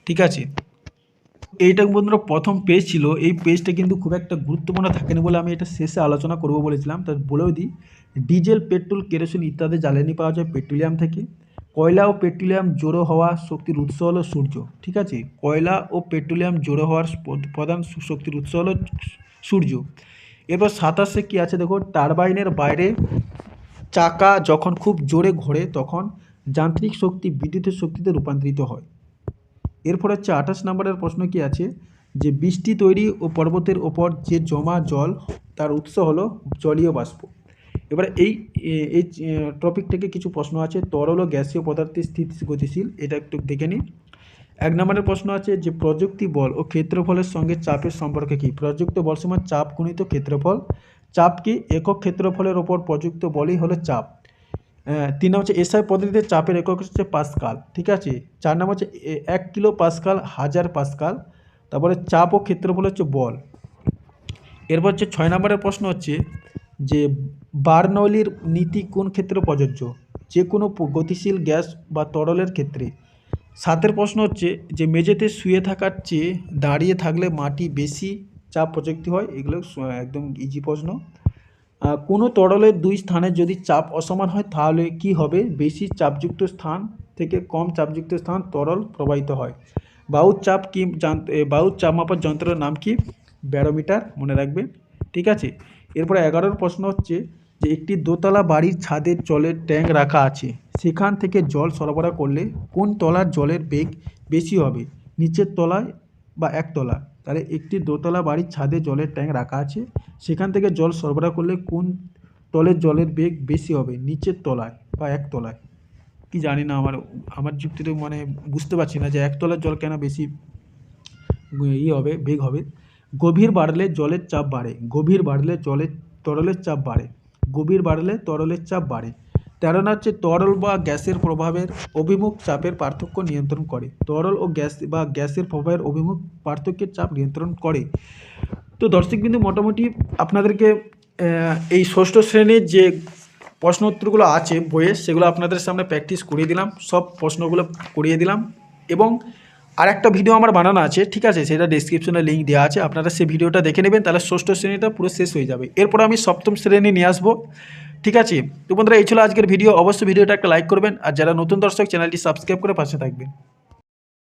ঠিক আছে, এইটা বন্ধুরা প্রথম পেজ ছিল। এই পেজটা কিন্তু খুব একটা গুরুত্বপূর্ণ থাকেনি বলে আমি এটা শেষে আলোচনা করব বলেছিলাম। তার বলেও দিই, ডিজেল, পেট্রোল, কেরোসিন ইত্যাদি জ্বালানি পাওয়া যায় পেট্রোলিয়াম থেকে। কয়লা ও পেট্রোলিয়াম জড়ো হওয়া শক্তির উৎস হলো সূর্য। ঠিক আছে, কয়লা ও পেট্রোলিয়াম জড়ো হওয়ার প্রধান শক্তির উৎস হলো সূর্য। এবার 27 কী আছে দেখো, টারবাইনের বাইরে চাকা যখন খুব জোরে ঘোরে তখন যান্ত্রিক শক্তি বিদ্যুতের শক্তিতে রূপান্তরিত হয়। এরপর হচ্ছে 28 নম্বরের প্রশ্ন কি আছে, যে বৃষ্টি তৈরি ও পর্বতের ওপর যে জমা জল তার উৎস হলো জলীয় বাষ্প। এবারে এই এই টপিক থেকে কিছু প্রশ্ন আছে, তরল ও গ্যাসীয় পদার্থের স্থিতি গতিশীল, এটা একটু দেখে নিই। 1 নম্বরের প্রশ্ন আছে যে প্রযুক্তি বল ও ক্ষেত্রফলের সঙ্গে চাপের সম্পর্ক কী? প্রযুক্ত বল সমান চাপ গুণিত ক্ষেত্রফল। চাপ কি? একক ক্ষেত্রফলের ওপর প্রযুক্ত বলই হলো চাপ। 3 নম্বর হচ্ছে এসআই পদ্ধতিতে চাপের একক হচ্ছে পাস্কাল। ঠিক আছে, 4 নম্বর হচ্ছে 1 কিলো পাস্কাল 1000 পাস্কাল। তারপরে চাপ ও ক্ষেত্রফল হচ্ছে বল। এরপর হচ্ছে 6 নম্বরের প্রশ্ন হচ্ছে যে বার্নৌলির নীতি কোন ক্ষেত্রে প্রযোজ্য? যে কোনো গতিশীল গ্যাস বা তরলের ক্ষেত্রে। 7 প্রশ্ন হচ্ছে যে মেঝেতে শুয়ে থাকার চেয়ে দাঁড়িয়ে থাকলে মাটি বেশি চাপ প্রযুক্তি হয়। এগুলো একদম ইজি প্রশ্ন। কোনো তরলের দুই স্থানে যদি চাপ অসমান হয় তাহলে কি হবে? বেশি চাপযুক্ত স্থান থেকে কম চাপযুক্ত স্থান তরল প্রবাহিত হয়। বায়ুর চাপ কি বায়ুর চাপ মাপার যন্ত্রের নাম কি? ব্যারোমিটার, মনে রাখবেন। ঠিক আছে, এরপরে 11 প্রশ্ন হচ্ছে যে একটি দোতলা বাড়ির ছাদে জলের ট্যাঙ্ক রাখা আছে, সেখান থেকে জল সরবরাহ করলে কোন তলার জলের বেগ বেশি হবে? নিচের তলায় বা একতলা? তাহলে একটি দোতলা বাড়ির ছাদে জলের ট্যাঙ্ক রাখা আছে, সেখান থেকে জল সরবরাহ করলে কোন তলের জলের বেগ বেশি হবে? নিচের তলায় বা একতলায়? কি জানি না, আমার যুক্তিতে মানে বুঝতে পারছি না যে একতলার জল কেন বেশি হবে, বেগ হবে। গভীর বাড়লে জলের চাপ বাড়ে, গভীর বাড়লে তরলের চাপ বাড়ে, গভীর বাড়লে তরলের চাপ বাড়ে। 13 হচ্ছে তরল বা গ্যাসের প্রভাবের অভিমুখ চাপের পার্থক্য নিয়ন্ত্রণ করে। তরল ও গ্যাস বা গ্যাসের প্রভাবের অভিমুখ পার্থক্যের চাপ নিয়ন্ত্রণ করে। তো দর্শকবিন্দু, মোটামুটি আপনাদেরকে এই ষষ্ঠ শ্রেণীর যে প্রশ্ন উত্তরগুলো আছে বইয়ে, সেগুলো আপনাদের সামনে প্র্যাকটিস করিয়ে দিলাম, সব প্রশ্নগুলো করিয়ে দিলাম। এবং আরেকটা ভিডিও আমার বানানো আছে, ঠিক আছে, সেটা ডেসক্রিপশনে লিঙ্ক দেওয়া আছে, আপনারা সেই ভিডিওটা দেখে নেবেন, তাহলে ষষ্ঠ শ্রেণীটা পুরো শেষ হয়ে যাবে। এরপর আমি সপ্তম শ্রেণী নিয়ে আসবো। ঠিক আছে, তো বন্ধুরা এই ছিল আজকের ভিডিও। অবশ্যই ভিডিওটা একটা লাইক করবেন, আর যারা নতুন দর্শক চ্যানেলটি সাবস্ক্রাইব করে পাশে থাকবেন।